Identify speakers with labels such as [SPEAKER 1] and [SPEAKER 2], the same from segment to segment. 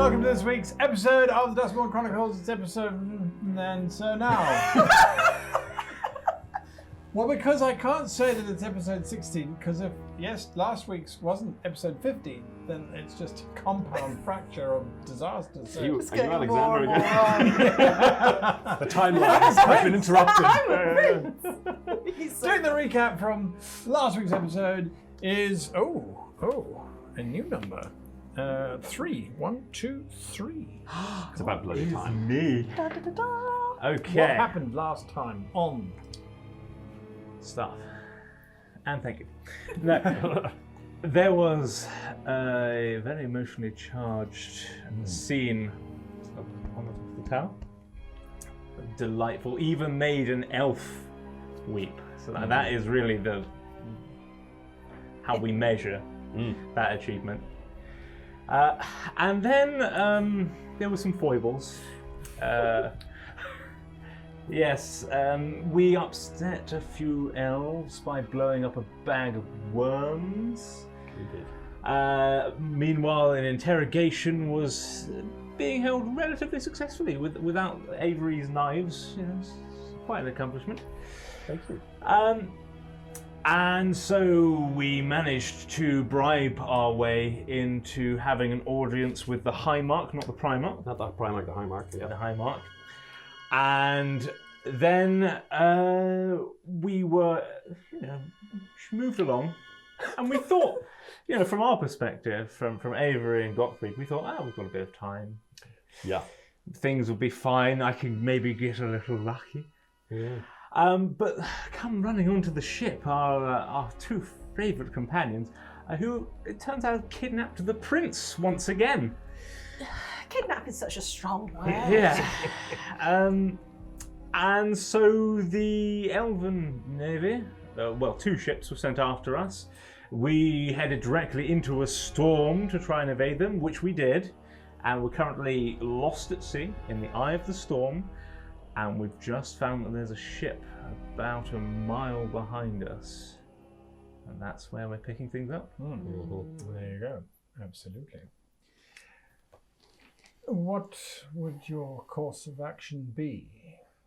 [SPEAKER 1] welcome to this week's episode of the Duskmourn Chronicles. It's episode... and so now... Well, because I can't say that it's episode 16, because if, yes, last week's wasn't episode 15, then it's just a compound fracture of disaster. So
[SPEAKER 2] Are you Alexander again?
[SPEAKER 3] The timeline has been interrupted.
[SPEAKER 1] Doing the recap from last week's episode is, a new number. 3. 1, 2, 3.
[SPEAKER 2] It's about bloody time.
[SPEAKER 3] Me.
[SPEAKER 2] Okay.
[SPEAKER 1] What happened last time on...
[SPEAKER 2] Stuff. And thank you. No, there was a very emotionally charged scene on the top of the tower. Delightful. Even made an elf weep. So that is really how we measure that achievement. And then there were some foibles. Yes, we upset a few elves by blowing up a bag of worms.
[SPEAKER 3] We did.
[SPEAKER 2] Meanwhile, an interrogation was being held relatively successfully without Avery's knives. You know, it's quite an accomplishment.
[SPEAKER 3] Thank you.
[SPEAKER 2] And so we managed to bribe our way into having an audience with the High Mark, not the Primarch.
[SPEAKER 3] Not the Primarch, the High Mark. Yeah.
[SPEAKER 2] The High Mark. And then we were, moved along, and we thought, from our perspective, from Avery and Gottfried, we thought, we've got a bit of time.
[SPEAKER 3] Yeah.
[SPEAKER 2] Things will be fine. I could maybe get a little lucky.
[SPEAKER 3] Yeah.
[SPEAKER 2] But come running onto the ship, our two favourite companions, who it turns out kidnapped the prince once again.
[SPEAKER 4] Kidnap is such a strong word.
[SPEAKER 2] Yeah. And so the Elven Navy, two ships were sent after us. We headed directly into a storm to try and evade them, which we did. And we're currently lost at sea in the eye of the storm. And we've just found that there's a ship about a mile behind us. And that's where we're picking things up.
[SPEAKER 1] There you go. Absolutely. What would your course of action be?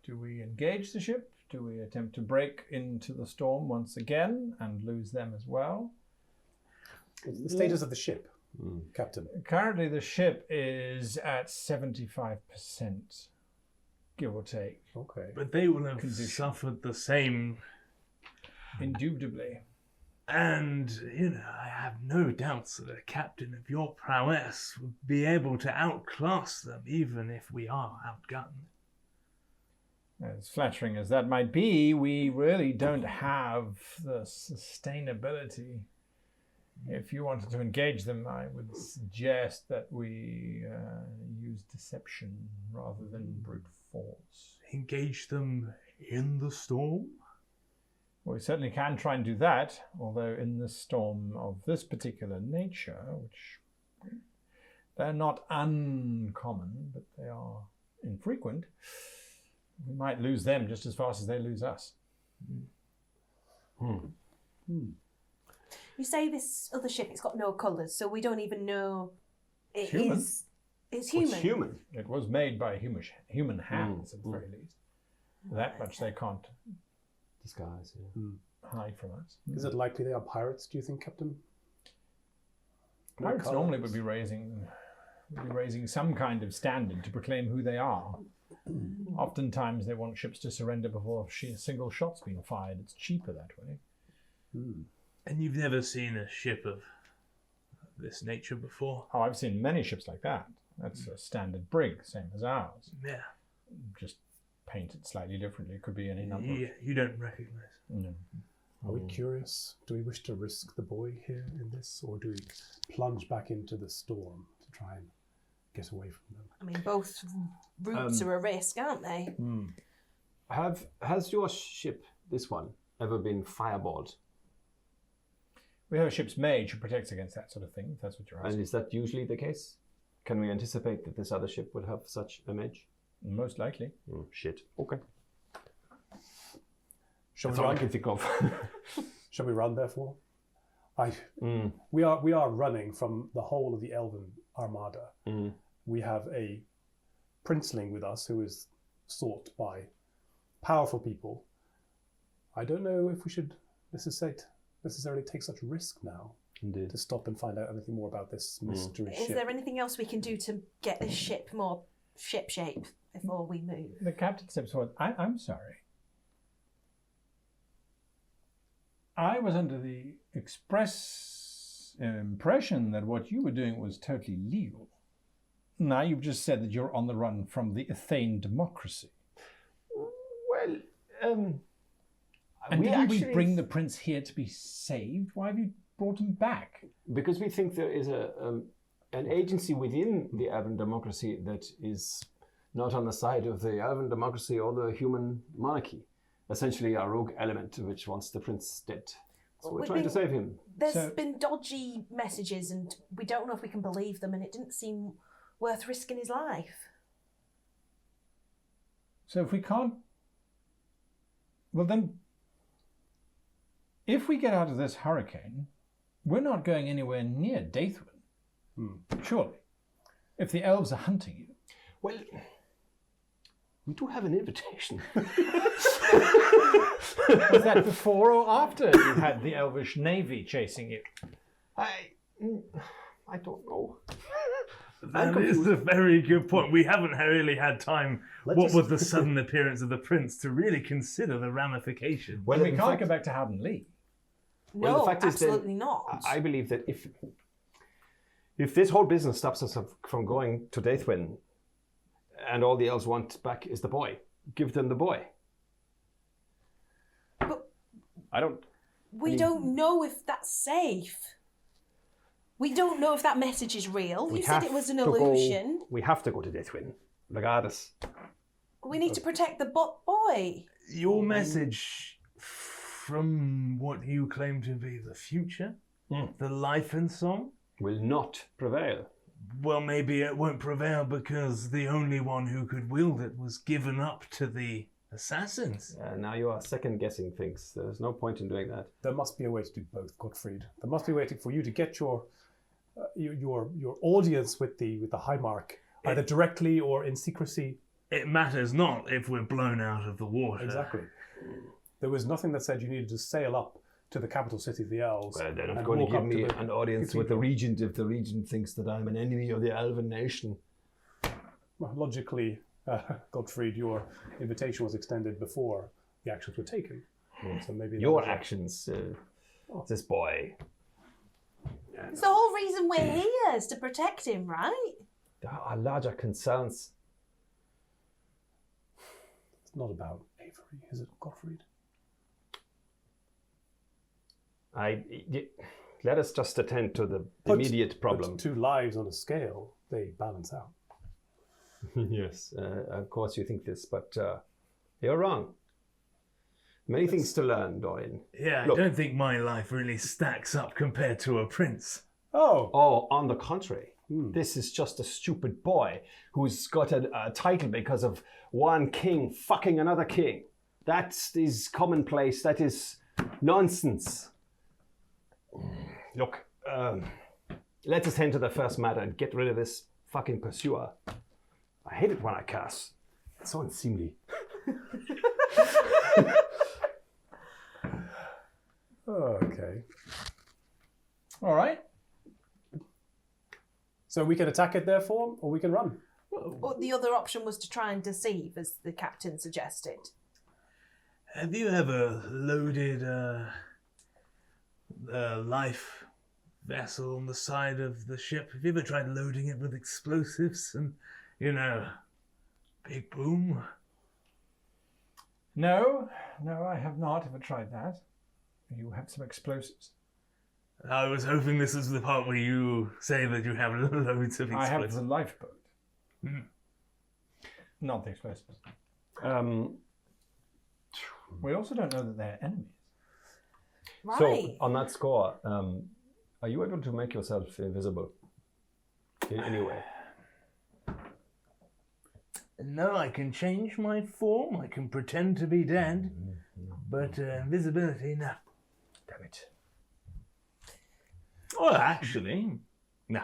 [SPEAKER 1] Do we engage the ship? Do we attempt to break into the storm once again and lose them as well?
[SPEAKER 3] The status of the ship, Captain.
[SPEAKER 1] Currently the ship is at 75%, give or take.
[SPEAKER 3] Okay.
[SPEAKER 2] But they will have suffered the same.
[SPEAKER 1] Indubitably.
[SPEAKER 2] And, I have no doubts that a captain of your prowess would be able to outclass them, even if we are outgunned.
[SPEAKER 1] As flattering as that might be, we really don't have the sustainability. If you wanted to engage them, I would suggest that we use deception rather than brute force.
[SPEAKER 2] Engage them in the storm?
[SPEAKER 1] Well, we certainly can try and do that, although in this storm of this particular nature, which they're not uncommon, but they are infrequent, we might lose them just as fast as they lose us.
[SPEAKER 4] You say this other ship, it's got no colours, so we don't even know it
[SPEAKER 1] Human.
[SPEAKER 4] is. It's human.
[SPEAKER 3] It's human.
[SPEAKER 1] It was made by human hands, at the very least. That much they can't
[SPEAKER 3] Disguise,
[SPEAKER 1] hide from us.
[SPEAKER 3] Is it likely they are pirates, do you think, Captain?
[SPEAKER 1] Pirates normally would be raising some kind of standard to proclaim who they are. Oftentimes they want ships to surrender before a single shot's been fired. It's cheaper that way.
[SPEAKER 2] And you've never seen a ship of this nature before?
[SPEAKER 1] Oh, I've seen many ships like that. That's a standard brig, same as ours.
[SPEAKER 2] Yeah.
[SPEAKER 1] Just painted slightly differently. It could be any number.
[SPEAKER 2] Yeah, you don't recognise.
[SPEAKER 1] No.
[SPEAKER 3] Are we curious? Do we wish to risk the boy here in this, or do we plunge back into the storm to try and get away from them?
[SPEAKER 4] I mean, both routes are a risk, aren't they?
[SPEAKER 5] Has your ship, this one, ever been fireboard?
[SPEAKER 1] We have a ship's mage who protects against that sort of thing, if that's what you're asking.
[SPEAKER 5] And is that usually the case? Can we anticipate that this other ship would have such a mage?
[SPEAKER 1] Most likely.
[SPEAKER 5] Shit. Okay.
[SPEAKER 3] Shall
[SPEAKER 5] That's all I can think of.
[SPEAKER 3] we run, therefore? We are running from the whole of the Elven Armada. we have a princeling with us who is sought by powerful people. I don't know if we should necessarily take such risk now.
[SPEAKER 5] Indeed.
[SPEAKER 3] To stop and find out anything more about this mystery ship.
[SPEAKER 4] Is there anything else we can do to get this ship more ship-shape before we move?
[SPEAKER 1] The captain steps forward. I'm sorry. I was under the express impression that what you were doing was totally legal. Now you've just said that you're on the run from the Athene democracy.
[SPEAKER 5] Well,
[SPEAKER 1] and didn't we bring the prince here to be saved? Why have you brought him back?
[SPEAKER 5] Because we think there is an agency within the Elven democracy that is not on the side of the Elven democracy or the human monarchy. Essentially a rogue element which wants the prince dead. So we're trying to save him.
[SPEAKER 4] There's been dodgy messages and we don't know if we can believe them, and it didn't seem worth risking his life.
[SPEAKER 1] So if we can't... Well then, if we get out of this hurricane, we're not going anywhere near Dathwin. Surely. If the elves are hunting you.
[SPEAKER 5] Well, we do have an invitation.
[SPEAKER 1] Was that before or after you had the elvish navy chasing you?
[SPEAKER 5] I don't know.
[SPEAKER 2] That is a very good point. We haven't really had time, what with the sudden appearance of the prince, to really consider the ramifications.
[SPEAKER 1] Well, we can't go back to Howden Lee.
[SPEAKER 4] No,
[SPEAKER 5] the fact
[SPEAKER 4] absolutely
[SPEAKER 5] is
[SPEAKER 4] not.
[SPEAKER 5] I believe that if this whole business stops us from going to Dathwin, and all the elves want back is the boy, give them the boy.
[SPEAKER 4] But
[SPEAKER 5] we
[SPEAKER 4] don't know if that's safe. We don't know if that message is real. You said it was an illusion.
[SPEAKER 5] We have to go to Dathwin, regardless.
[SPEAKER 4] We need to protect the boy.
[SPEAKER 2] Your message, from what you claim to be the future, the life and song,
[SPEAKER 5] will not prevail.
[SPEAKER 2] Well, maybe it won't prevail because the only one who could wield it was given up to the assassins.
[SPEAKER 5] Now you are second-guessing things. There's no point in doing that.
[SPEAKER 3] There must be a way to do both, Gottfried. There must be a way for you to get your audience with the High Mark, either directly or in secrecy.
[SPEAKER 2] It matters not if we're blown out of the water.
[SPEAKER 3] Exactly. There was nothing that said you needed to sail up to the capital city of the elves.
[SPEAKER 5] Well, they're not going to give me an audience with the regent if the regent thinks that I'm an enemy of the elven nation.
[SPEAKER 3] Well, logically, Gottfried, your invitation was extended before the actions were taken. So maybe
[SPEAKER 5] your actions, this boy.
[SPEAKER 4] It's the whole reason we're here, is to protect him, right?
[SPEAKER 5] There are larger concerns.
[SPEAKER 3] It's not about Avery, is it, Gottfried?
[SPEAKER 5] Let us just attend to the immediate problem.
[SPEAKER 3] But two lives on a scale, they balance out.
[SPEAKER 5] Yes, of course you think this, but you're wrong. Many things to learn, Dorian.
[SPEAKER 2] Yeah,
[SPEAKER 5] Look.
[SPEAKER 2] I don't think my life really stacks up compared to a prince.
[SPEAKER 5] Oh, on the contrary. This is just a stupid boy who's got a title because of one king fucking another king. That is commonplace. That is nonsense. Look, let's attend to the first matter and get rid of this fucking pursuer. I hate it when I curse. It's so unseemly.
[SPEAKER 3] Okay.
[SPEAKER 1] All right.
[SPEAKER 3] So we can attack it, therefore, or we can run.
[SPEAKER 4] But the other option was to try and deceive, as the captain suggested.
[SPEAKER 2] Have you ever loaded a life vessel on the side of the ship? Have you ever tried loading it with explosives and, big boom?
[SPEAKER 1] No, I have not ever tried that. You have some explosives.
[SPEAKER 2] I was hoping this was the part where you say that you have loads of explosives.
[SPEAKER 1] I have the lifeboat. Not the explosives. We also don't know that they're enemies.
[SPEAKER 4] Right.
[SPEAKER 5] So, on that score, are you able to make yourself invisible in any way?
[SPEAKER 2] No, I can change my form. I can pretend to be dead. But invisibility, no.
[SPEAKER 5] Damn it.
[SPEAKER 2] Well, actually, no.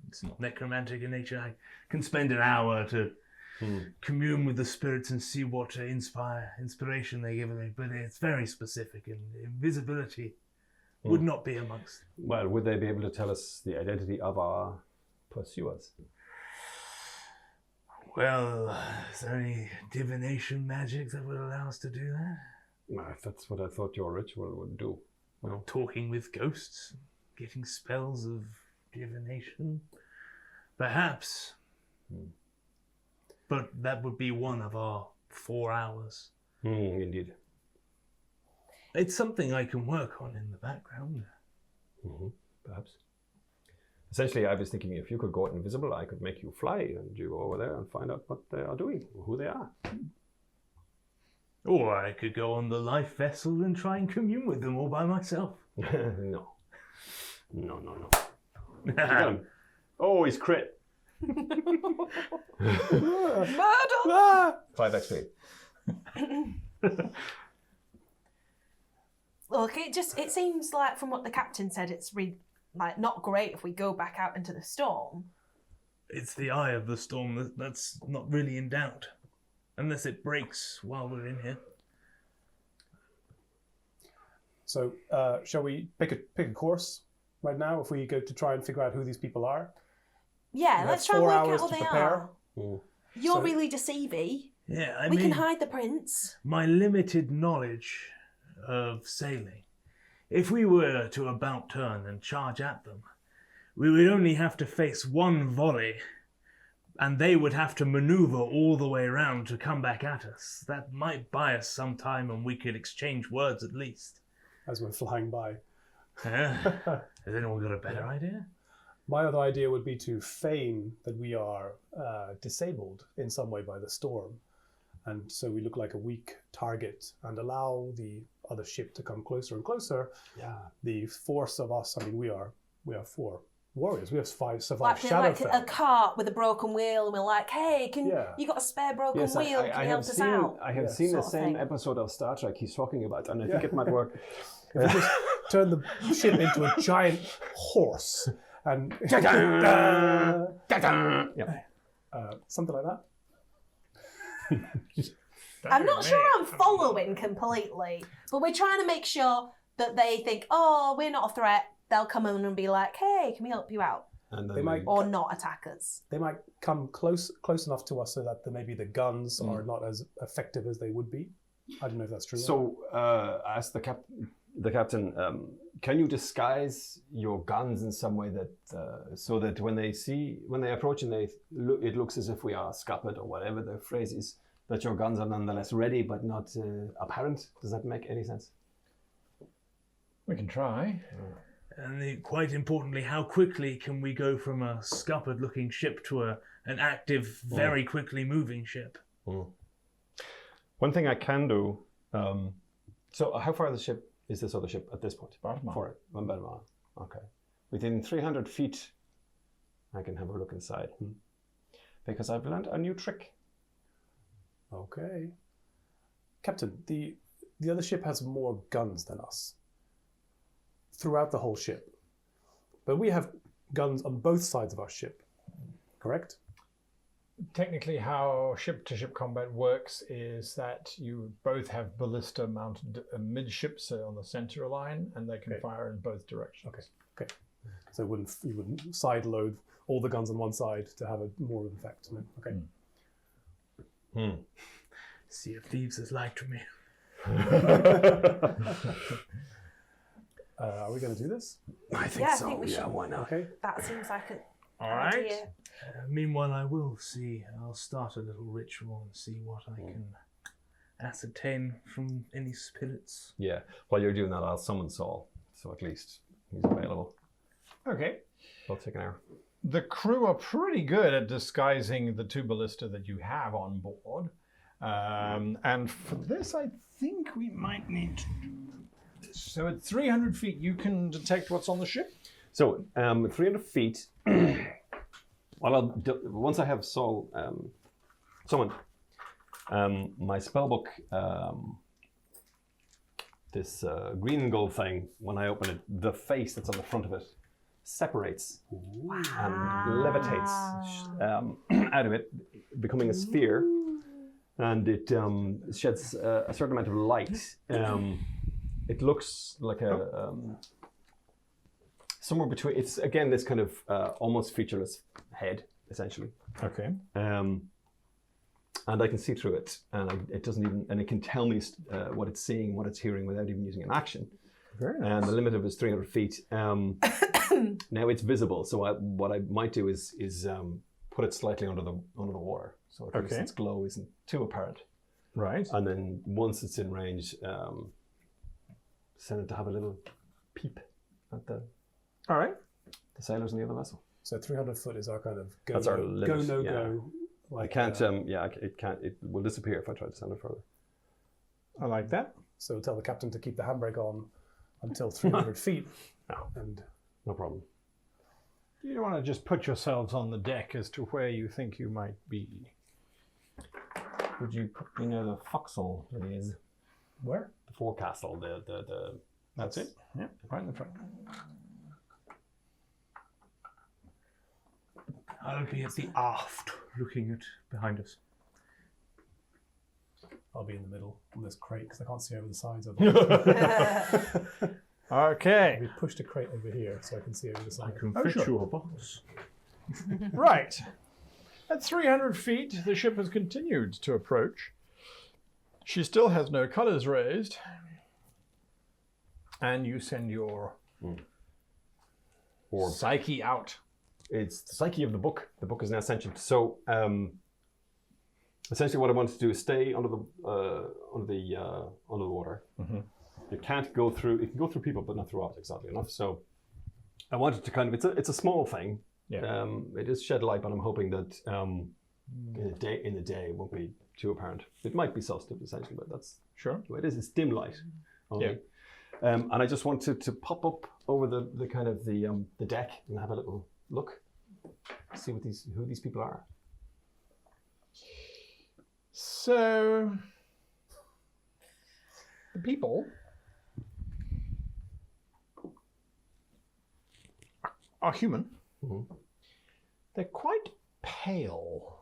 [SPEAKER 2] It's not necromantic in nature. I can spend an hour to commune with the spirits and see what inspiration they give me, but it's very specific, and invisibility would not be amongst.
[SPEAKER 5] Well, would they be able to tell us the identity of our pursuers?
[SPEAKER 2] Well, is there any divination magic that would allow us to do that?
[SPEAKER 5] Well, that's what I thought your ritual would do. Well,
[SPEAKER 2] Talking with ghosts, getting spells of divination, perhaps. But that would be one of our 4 hours.
[SPEAKER 5] Indeed.
[SPEAKER 2] It's something I can work on in the background.
[SPEAKER 5] Perhaps. Essentially, I was thinking if you could go invisible, I could make you fly and you go over there and find out what they are doing, who they are.
[SPEAKER 2] Or I could go on the life vessel and try and commune with them all by myself.
[SPEAKER 5] No. You got him. Oh, he's crit.
[SPEAKER 4] Murder!
[SPEAKER 5] 5 XP.
[SPEAKER 4] Look, it seems like from what the captain said, it's not great if we go back out into the storm.
[SPEAKER 2] It's the eye of the storm that's not really in doubt. Unless it breaks while we're in here.
[SPEAKER 3] So, shall we pick a course right now if we go to try and figure out who these people are?
[SPEAKER 4] Yeah,
[SPEAKER 3] We
[SPEAKER 4] let's
[SPEAKER 3] have
[SPEAKER 4] try and
[SPEAKER 3] 4
[SPEAKER 4] work out
[SPEAKER 3] hours
[SPEAKER 4] who
[SPEAKER 3] to
[SPEAKER 4] they
[SPEAKER 3] prepare.
[SPEAKER 4] are. You're
[SPEAKER 3] So-
[SPEAKER 4] really deceiving.
[SPEAKER 2] Yeah,
[SPEAKER 4] We can hide the prince.
[SPEAKER 2] my limited knowledge of sailing. If we were to about turn and charge at them, we would only have to face one volley, and they would have to maneuver all the way around to come back at us. That might buy us some time, and we could exchange words at least.
[SPEAKER 3] As we're flying by.
[SPEAKER 2] Has anyone got a better idea?
[SPEAKER 3] My other idea would be to feign that we are disabled in some way by the storm. And so we look like a weak target and allow the other ship to come closer and closer.
[SPEAKER 5] Yeah.
[SPEAKER 3] The force of us, we are 4 warriors. We have 5 survived
[SPEAKER 4] Like
[SPEAKER 3] Shadowfell.
[SPEAKER 4] a cart with a broken wheel, and we're like, hey,
[SPEAKER 3] Yeah.
[SPEAKER 4] you got a spare broken
[SPEAKER 5] Yes,
[SPEAKER 4] wheel? Can you help us out?
[SPEAKER 5] I have
[SPEAKER 3] Yeah.
[SPEAKER 5] seen the
[SPEAKER 4] Sort of
[SPEAKER 5] same
[SPEAKER 4] thing.
[SPEAKER 5] episode of Star Trek he's talking about, and I think it might work.
[SPEAKER 3] If we just turn the ship into a giant horse and something like that.
[SPEAKER 4] I'm not sure I'm following completely, but we're trying to make sure that they think, oh, we're not a threat. They'll come in and be like, hey, can we help you out?
[SPEAKER 5] And then
[SPEAKER 3] They might-
[SPEAKER 4] Or not attack us.
[SPEAKER 3] They might come close enough to us so that maybe the guns are not as effective as they would be. I don't know if that's true.
[SPEAKER 5] So, ask the captain, can you disguise your guns in some way that so that when they approach and it looks as if we are scuppered or whatever the phrase is, that your guns are nonetheless ready but not apparent? Does that make any sense?
[SPEAKER 1] We can try.
[SPEAKER 2] And quite importantly, how quickly can we go from a scuppered-looking ship to an active, very quickly moving ship?
[SPEAKER 5] One thing I can do. So, how far is this other ship at this point?
[SPEAKER 1] About a mile.
[SPEAKER 5] 1 mile. Okay. Within 300 feet, I can have a look inside. Because I've learned a new trick.
[SPEAKER 3] Okay. Captain, the other ship has more guns than us. Throughout the whole ship. But we have guns on both sides of our ship. Correct?
[SPEAKER 1] Technically, how ship-to-ship combat works is that you both have ballista mounted midship, so on the center line, and they can fire in both directions.
[SPEAKER 3] Okay. So you wouldn't side load all the guns on one side to have a more effect. No? Okay.
[SPEAKER 2] Sea of Thieves has lied to me.
[SPEAKER 3] Are we going to do this?
[SPEAKER 5] I think
[SPEAKER 4] Yeah, I
[SPEAKER 5] so.
[SPEAKER 4] think we should.
[SPEAKER 5] Why not?
[SPEAKER 3] Okay.
[SPEAKER 4] That seems like an
[SPEAKER 2] All right.
[SPEAKER 4] idea.
[SPEAKER 2] Meanwhile, I'll start a little ritual and see what I can ascertain from any spirits.
[SPEAKER 5] Yeah. While you're doing that, I'll summon Saul. So at least he's available.
[SPEAKER 1] Okay.
[SPEAKER 5] I'll take an hour.
[SPEAKER 1] The crew are pretty good at disguising the 2 ballista that you have on board. And for this, I think we might need to do this. So at 300 feet, you can detect what's on the ship?
[SPEAKER 5] So, 300 feet. Once I have Saul summoned, my spellbook, this green and gold thing, when I open it, the face that's on the front of it separates and levitates out of it, becoming a sphere, and it sheds a certain amount of light. It looks like a somewhere between. It's again this kind of almost featureless head, essentially.
[SPEAKER 1] Okay.
[SPEAKER 5] And I can see through it, and it doesn't even, and it can tell me what it's seeing, what it's hearing, without even using an action.
[SPEAKER 1] Very nice.
[SPEAKER 5] And the limit of it is 300 feet. Now it's visible, so what I might do is put it slightly under the water, so at least its glow isn't too apparent.
[SPEAKER 1] Right.
[SPEAKER 5] And then once it's in range, send it to have a little peep at the sailors in the other vessel.
[SPEAKER 3] So 300 foot is our kind of go.
[SPEAKER 5] That's our
[SPEAKER 3] no,
[SPEAKER 5] limit.
[SPEAKER 3] go no
[SPEAKER 5] yeah.
[SPEAKER 3] go.
[SPEAKER 5] I can't. It can't. It will disappear if I try to send it further.
[SPEAKER 1] I like that.
[SPEAKER 3] So tell the captain to keep the handbrake on until 300 feet.
[SPEAKER 5] No.
[SPEAKER 3] And
[SPEAKER 5] No problem.
[SPEAKER 1] You want to just put yourselves on the deck as to where you think you might be.
[SPEAKER 5] Would you put me near the forecastle? It is
[SPEAKER 3] where?
[SPEAKER 5] the forecastle. The
[SPEAKER 1] That's it. Yeah, right in the front.
[SPEAKER 2] I'll be at the aft, looking at behind us.
[SPEAKER 3] I'll be in the middle on this crate because I can't see over the sides of it.
[SPEAKER 1] Okay.
[SPEAKER 3] We pushed a crate over here so I can see over the
[SPEAKER 2] I
[SPEAKER 3] side.
[SPEAKER 2] can
[SPEAKER 1] Oh,
[SPEAKER 2] fit
[SPEAKER 1] sure.
[SPEAKER 2] your box.
[SPEAKER 1] Right. At 300 feet, the ship has continued to approach. She still has no colours raised. And you send your
[SPEAKER 5] orb.
[SPEAKER 1] psyche out.
[SPEAKER 5] It's the psyche of the book. The book is now sentient. So essentially, what I want to do is stay under the water.
[SPEAKER 1] Mm-hmm.
[SPEAKER 5] It can't go through. It can go through people, but not through objects, oddly enough. So I wanted to kind of. It's a small thing.
[SPEAKER 1] Yeah.
[SPEAKER 5] It is shed light, but I'm hoping that in the day it won't be too apparent. It might be sussed essentially, but that's
[SPEAKER 1] Sure.
[SPEAKER 5] the way it is. It's dim light only.
[SPEAKER 1] Yeah.
[SPEAKER 5] And I just wanted to pop up over the kind of the deck and have a little look, see who these people are.
[SPEAKER 1] So, the people are human.
[SPEAKER 5] Mm-hmm.
[SPEAKER 1] They're quite pale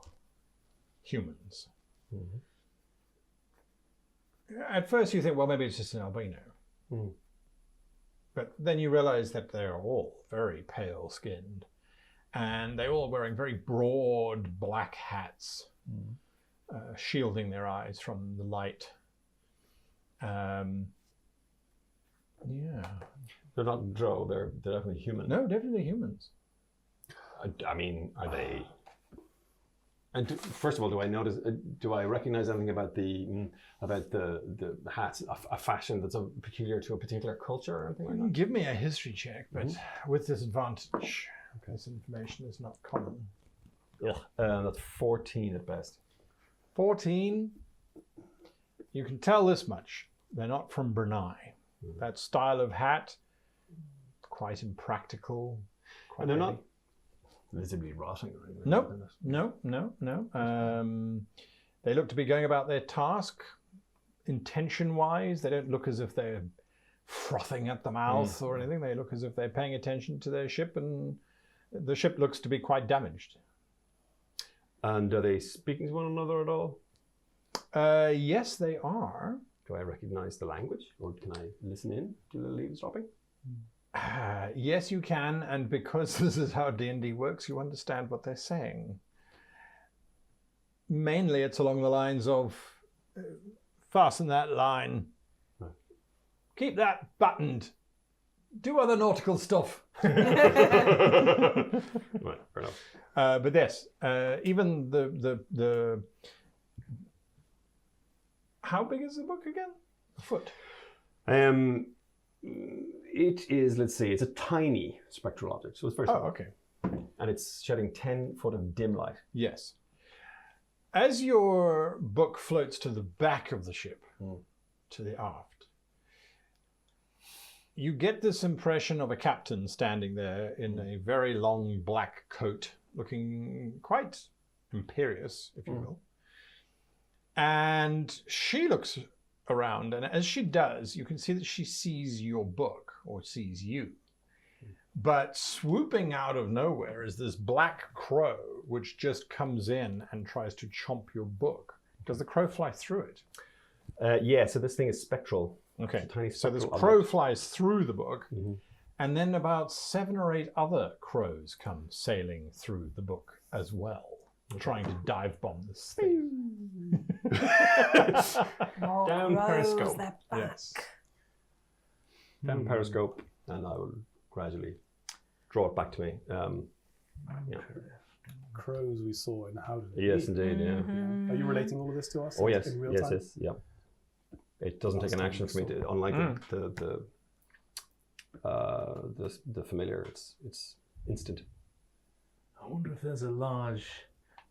[SPEAKER 1] humans.
[SPEAKER 5] Mm-hmm.
[SPEAKER 1] At first you think, well, maybe it's just an albino.
[SPEAKER 5] Mm.
[SPEAKER 1] But then you realize that they're all very pale skinned. And they're all wearing very broad black hats, shielding their eyes from the light. Yeah.
[SPEAKER 5] They're not drow. They're definitely human.
[SPEAKER 1] No, definitely humans.
[SPEAKER 5] I mean, are they? And first of all, do I notice? Do I recognize anything about the hats? A fashion that's peculiar to a particular culture or anything like that?
[SPEAKER 1] Give me a history check, but with disadvantage. Okay. This information is not common.
[SPEAKER 5] That's 14 at best.
[SPEAKER 1] 14. You can tell this much. They're not from Brunei. That style of hat, quite impractical.
[SPEAKER 5] And they're not visibly rotting or anything.
[SPEAKER 1] No. They look to be going about their task intention-wise. They don't look as if they're frothing at the mouth or anything. They look as if they're paying attention to their ship, and the ship looks to be quite damaged.
[SPEAKER 5] And are they speaking to one another at all?
[SPEAKER 1] Yes, they are.
[SPEAKER 5] Do I recognize the language, or can I listen in to the eavesdropping?
[SPEAKER 1] Yes, you can, and because this is how D&D works, you understand what they're saying. Mainly, it's along the lines of, fasten that line, keep that buttoned, do other nautical stuff.
[SPEAKER 5] Right, fair enough.
[SPEAKER 1] But yes, even the how big is the book again? A foot.
[SPEAKER 5] It is, let's see, it's a tiny spectral object, so it's very small.
[SPEAKER 1] Oh, okay.
[SPEAKER 5] And it's shedding 10 foot of dim light.
[SPEAKER 1] Yes. As your book floats to the back of the ship, to the aft, you get this impression of a captain standing there in a very long black coat, looking quite imperious, if you will. And she looks around, and as she does, you can see that she sees your book, or sees you. But swooping out of nowhere is this black crow, which just comes in and tries to chomp your book. Does the crow fly through it?
[SPEAKER 6] Yeah, so this thing is spectral.
[SPEAKER 1] Okay,
[SPEAKER 6] It's a tiny
[SPEAKER 1] so this
[SPEAKER 6] spectral
[SPEAKER 1] crow
[SPEAKER 6] object.
[SPEAKER 1] flies through the book, and then about 7 or 8 other crows come sailing through the book as well, trying to dive bomb this thing.
[SPEAKER 4] More
[SPEAKER 6] Down
[SPEAKER 4] crows,
[SPEAKER 6] periscope.
[SPEAKER 4] they're back.
[SPEAKER 1] Yes.
[SPEAKER 6] Down periscope, and I will gradually draw it back to me. Yeah.
[SPEAKER 3] Crows we saw in How Did It
[SPEAKER 6] Yes,
[SPEAKER 3] Be?
[SPEAKER 6] indeed, yeah.
[SPEAKER 3] Are you relating all of this to us?
[SPEAKER 6] Oh, yes,
[SPEAKER 3] in real
[SPEAKER 6] yes,
[SPEAKER 3] time?
[SPEAKER 6] yes, yeah. It doesn't take an
[SPEAKER 3] Last
[SPEAKER 6] action
[SPEAKER 3] time
[SPEAKER 6] for me
[SPEAKER 3] we
[SPEAKER 6] to, unlike the familiar, it's instant.
[SPEAKER 2] I wonder if there's a large,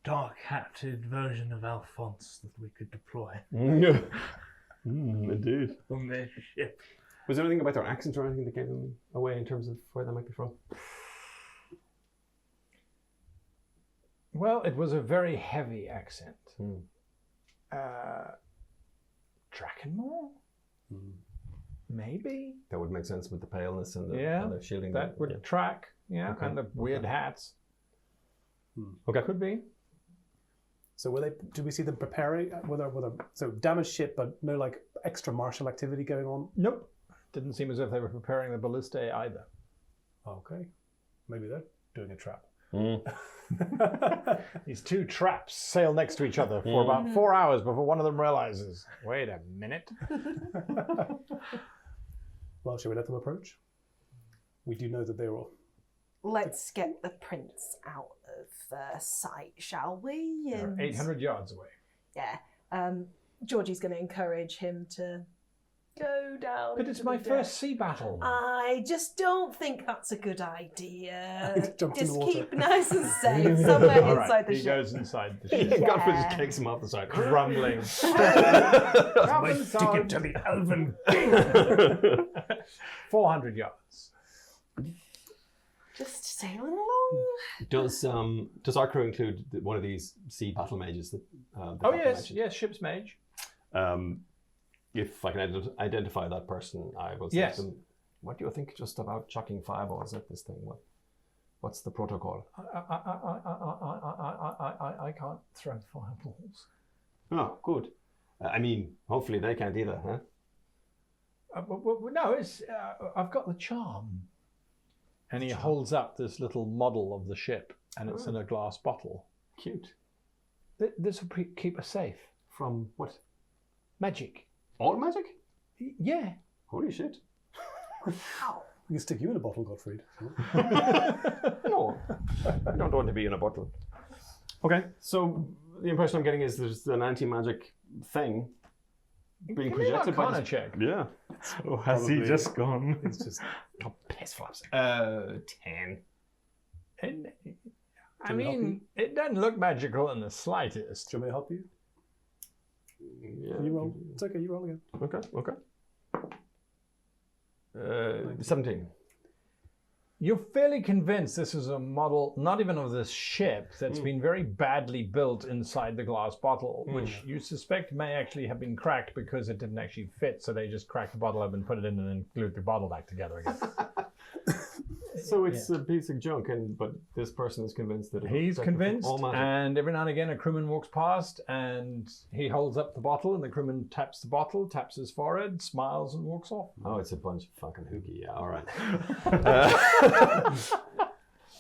[SPEAKER 2] dark-hatted version of Alphonse that we could deploy
[SPEAKER 6] Indeed.
[SPEAKER 2] on their ship.
[SPEAKER 6] Was there anything about their accent or anything that gave them away in terms of where they might be from?
[SPEAKER 1] Well, it was a very heavy accent. Drakenmore? Maybe?
[SPEAKER 6] That would make sense with the paleness and the,
[SPEAKER 1] Yeah,
[SPEAKER 6] and the shielding.
[SPEAKER 1] That would track, yeah,
[SPEAKER 6] Okay.
[SPEAKER 1] and the weird hats.
[SPEAKER 6] Okay.
[SPEAKER 1] Could be.
[SPEAKER 3] So were they? Did we see them preparing? So damaged ship, but no like extra martial activity going on.
[SPEAKER 1] Nope. Didn't seem as if they were preparing the ballistae either.
[SPEAKER 3] Okay, maybe they're doing a trap.
[SPEAKER 1] These 2 traps sail next to each other for about 4 hours before one of them realizes, wait a minute.
[SPEAKER 3] Well, shall we let them approach? We do know that they were.
[SPEAKER 4] Let's get the prince out of sight, shall we?
[SPEAKER 1] They're
[SPEAKER 4] And
[SPEAKER 1] 800 yards away.
[SPEAKER 4] yeah, Georgie's going to encourage him to go down.
[SPEAKER 1] But it's
[SPEAKER 4] into
[SPEAKER 1] my
[SPEAKER 4] the
[SPEAKER 1] first
[SPEAKER 4] depths.
[SPEAKER 1] sea battle.
[SPEAKER 4] I just don't think that's a good idea.
[SPEAKER 3] Jumped in
[SPEAKER 4] Just
[SPEAKER 3] the water.
[SPEAKER 4] keep nice and safe somewhere
[SPEAKER 1] All right,
[SPEAKER 4] inside the
[SPEAKER 1] he
[SPEAKER 4] ship.
[SPEAKER 1] goes inside the ship,
[SPEAKER 6] Godfrey
[SPEAKER 4] Yeah.
[SPEAKER 6] just kicks him off the side.
[SPEAKER 1] grumbling.
[SPEAKER 2] My ticket to the Elven Gate.
[SPEAKER 1] 400 yards.
[SPEAKER 4] Just sailing along.
[SPEAKER 6] Does our crew include one of these sea battle mages that? The
[SPEAKER 1] Oh
[SPEAKER 6] captain
[SPEAKER 1] yes,
[SPEAKER 6] mentioned?
[SPEAKER 1] yes, ship's mage.
[SPEAKER 6] If I can identify that person, I will say
[SPEAKER 1] Yes.
[SPEAKER 6] to them, what do you think just about chucking fireballs at this thing? What's the protocol?
[SPEAKER 1] I can't throw fireballs.
[SPEAKER 6] Oh, good. I mean, hopefully they can't either, huh?
[SPEAKER 1] No, it's I've got the charm. And he holds up this little model of the ship, and it's in a glass bottle.
[SPEAKER 6] Cute.
[SPEAKER 1] This will keep us safe.
[SPEAKER 6] From what?
[SPEAKER 1] Magic.
[SPEAKER 6] All magic?
[SPEAKER 1] Yeah.
[SPEAKER 6] Holy shit.
[SPEAKER 4] Wow.
[SPEAKER 3] We can stick you in a bottle, Gottfried.
[SPEAKER 6] No, I don't want to be in a bottle. Okay, so the impression I'm getting is there's an anti-magic thing being
[SPEAKER 1] Give me an
[SPEAKER 6] projected by
[SPEAKER 1] Arcana
[SPEAKER 6] this.
[SPEAKER 1] check.
[SPEAKER 6] Yeah.
[SPEAKER 2] Oh, has he
[SPEAKER 3] Probably.
[SPEAKER 2] just gone?
[SPEAKER 3] It's just
[SPEAKER 6] Piss flops. 10.
[SPEAKER 1] And, I
[SPEAKER 3] Can we help
[SPEAKER 1] mean, it doesn't look magical in the slightest.
[SPEAKER 3] do you want me to help you?
[SPEAKER 6] Yeah.
[SPEAKER 3] You roll. It's okay. You roll again.
[SPEAKER 6] Okay. 17.
[SPEAKER 1] You're fairly convinced this is a model, not even of this ship, that's been very badly built inside the glass bottle, which you suspect may actually have been cracked because it didn't actually fit, so they just cracked the bottle open, put it in, and then glued the bottle back together again.
[SPEAKER 6] So it's a piece of junk, but this person is convinced that
[SPEAKER 1] He's convinced,
[SPEAKER 6] all magic.
[SPEAKER 1] and every now and again a crewman walks past, and he holds up the bottle, and the crewman taps the bottle, taps his forehead, smiles, and walks off.
[SPEAKER 6] Oh, it's a bunch of fucking hooky. Yeah, all right.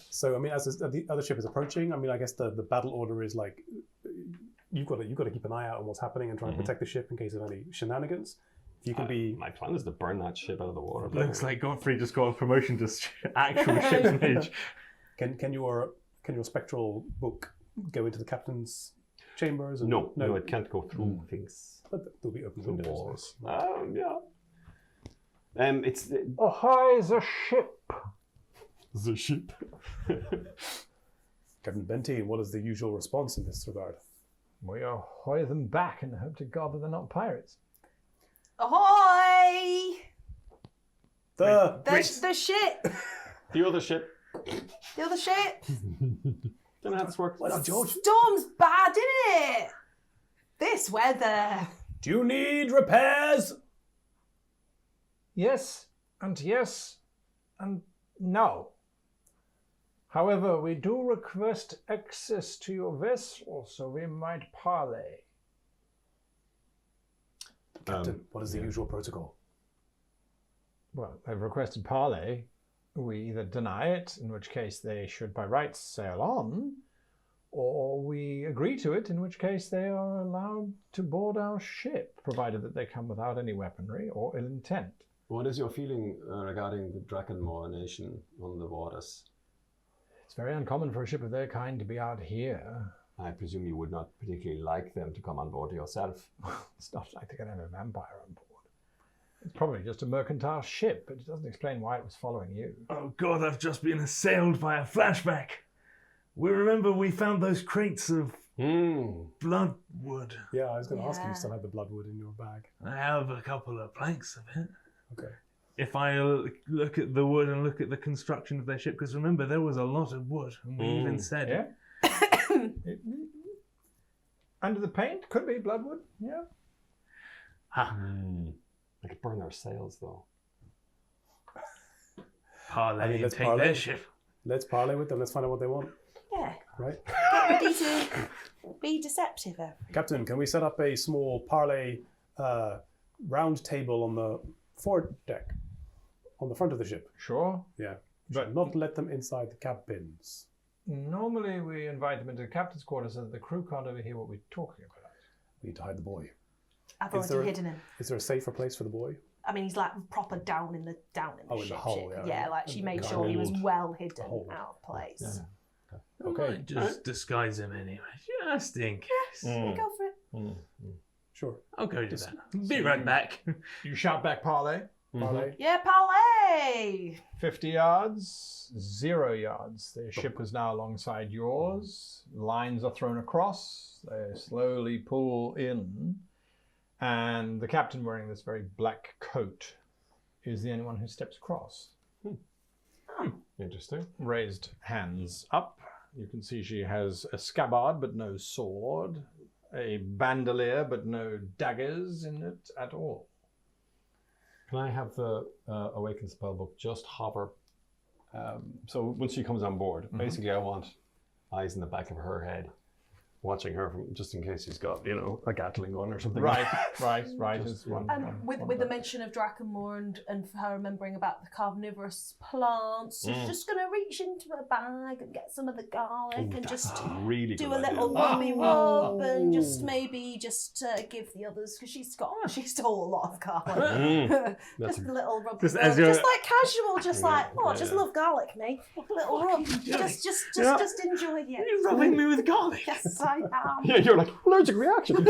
[SPEAKER 3] So I mean, as the other ship is approaching, I mean, I guess the battle order is like you've got to keep an eye out on what's happening and try and protect the ship in case of any shenanigans. If you can be
[SPEAKER 6] My plan is to burn that ship out of the water.
[SPEAKER 2] Looks like Godfrey just got a promotion to actual ship's mage.
[SPEAKER 3] can your spectral book go into the captain's chambers? And,
[SPEAKER 6] No, it can't go through things.
[SPEAKER 3] But there'll be open
[SPEAKER 6] Through
[SPEAKER 3] windows.
[SPEAKER 6] walls. Yeah. It's
[SPEAKER 1] Ahoy, the ship!
[SPEAKER 6] the ship.
[SPEAKER 3] Captain Benty, what is the usual response in this regard?
[SPEAKER 1] We ahoy them back and hope to God that they're not pirates.
[SPEAKER 4] Ahoy!
[SPEAKER 3] The
[SPEAKER 4] The ship!
[SPEAKER 6] The other ship.
[SPEAKER 4] The other ship!
[SPEAKER 6] Don't know how this works.
[SPEAKER 3] Why not, George?
[SPEAKER 4] Storm's bad, isn't it? This weather.
[SPEAKER 3] Do you need repairs?
[SPEAKER 1] Yes, and No. However, we do request access to your vessel, so we might parley.
[SPEAKER 3] Captain, what is the usual protocol?
[SPEAKER 1] Well, they've requested parley. We either deny it, in which case they should by rights sail on, or we agree to it, in which case they are allowed to board our ship, provided that they come without any weaponry or ill intent.
[SPEAKER 6] What is your feeling regarding the Duskmourn nation on the waters?
[SPEAKER 1] It's very uncommon for a ship of their kind to be out here.
[SPEAKER 6] I presume you would not particularly like them to come on board yourself.
[SPEAKER 1] It's not like they're going to have a vampire on board. It's probably just a mercantile ship, but it doesn't explain why it was following you.
[SPEAKER 2] Oh God, I've just been assailed by a flashback. We found those crates of bloodwood.
[SPEAKER 3] Yeah, I was going to ask if you
[SPEAKER 4] Yeah.
[SPEAKER 3] still had the bloodwood in your bag.
[SPEAKER 2] I have a couple of planks of it.
[SPEAKER 3] Okay.
[SPEAKER 2] If I look at the wood and look at the construction of their ship, because remember, there was a lot of wood, and we even said
[SPEAKER 1] Yeah? Under the paint? Could be bloodwood, yeah.
[SPEAKER 6] I could burn their sails, though.
[SPEAKER 2] Parlay
[SPEAKER 3] I mean,
[SPEAKER 2] and
[SPEAKER 3] let's
[SPEAKER 2] take
[SPEAKER 3] parlay.
[SPEAKER 2] their ship.
[SPEAKER 3] Let's parley with them. Let's find out what they want.
[SPEAKER 4] Yeah.
[SPEAKER 3] Right?
[SPEAKER 4] Get ready to be deceptive.
[SPEAKER 3] Captain, can we set up a small parley round table on the foredeck, on the front of the ship?
[SPEAKER 1] Sure.
[SPEAKER 3] Yeah.
[SPEAKER 1] But-
[SPEAKER 3] But not let them inside the cabins.
[SPEAKER 1] Normally we invite them into the captain's quarters so that the crew can't overhear what we're talking about.
[SPEAKER 3] We need to hide the boy.
[SPEAKER 4] I've
[SPEAKER 3] Is
[SPEAKER 4] already
[SPEAKER 3] there-
[SPEAKER 4] hidden him.
[SPEAKER 3] Is there a safer place for the boy?
[SPEAKER 4] I mean, he's like proper down in the
[SPEAKER 3] Oh, in the
[SPEAKER 4] ship.
[SPEAKER 3] hull,
[SPEAKER 4] ship.
[SPEAKER 3] yeah.
[SPEAKER 4] like she made
[SPEAKER 3] The
[SPEAKER 4] sure he was
[SPEAKER 3] hold.
[SPEAKER 4] well hidden
[SPEAKER 3] hold.
[SPEAKER 4] out of place.
[SPEAKER 6] Yeah.
[SPEAKER 3] Okay.
[SPEAKER 2] Might just disguise him anyway, just in case.
[SPEAKER 4] Yeah, go for it.
[SPEAKER 3] Sure.
[SPEAKER 2] I'll go do that. Be right back.
[SPEAKER 1] You shout back parley.
[SPEAKER 3] Parley.
[SPEAKER 4] Yeah, parlay.
[SPEAKER 1] 50 yards, 0 yards. Their ship is now alongside yours. Lines are thrown across. They slowly pull in. And the captain, wearing this very black coat, is the only one who steps across.
[SPEAKER 6] Interesting.
[SPEAKER 1] Raised hands up. You can see she has a scabbard but no sword, a bandolier but no daggers in it at all.
[SPEAKER 6] Can I have the Awakened Spellbook just hover? So once she comes on board, basically I want eyes in the back of her head, watching her from, just in case she's got, a Gatling gun or something.
[SPEAKER 1] Right. Is one.
[SPEAKER 4] With the mention of Duskmourn and for her remembering about the carnivorous plants, she's just going to reach into her bag and get some of the garlic and just
[SPEAKER 6] really
[SPEAKER 4] do
[SPEAKER 6] good
[SPEAKER 4] a little
[SPEAKER 6] idea.
[SPEAKER 4] rummy rub and just maybe give the others, because she stole a lot of garlic.
[SPEAKER 6] That's
[SPEAKER 4] Just a little rub,
[SPEAKER 2] Just
[SPEAKER 4] just,
[SPEAKER 2] as you're-
[SPEAKER 4] like casual, just like, I just
[SPEAKER 6] yeah.
[SPEAKER 4] love garlic, me. A little rub, just enjoy it.
[SPEAKER 2] You're rubbing me with garlic.
[SPEAKER 4] Yes, I am.
[SPEAKER 6] Yeah, you're like, allergic reaction.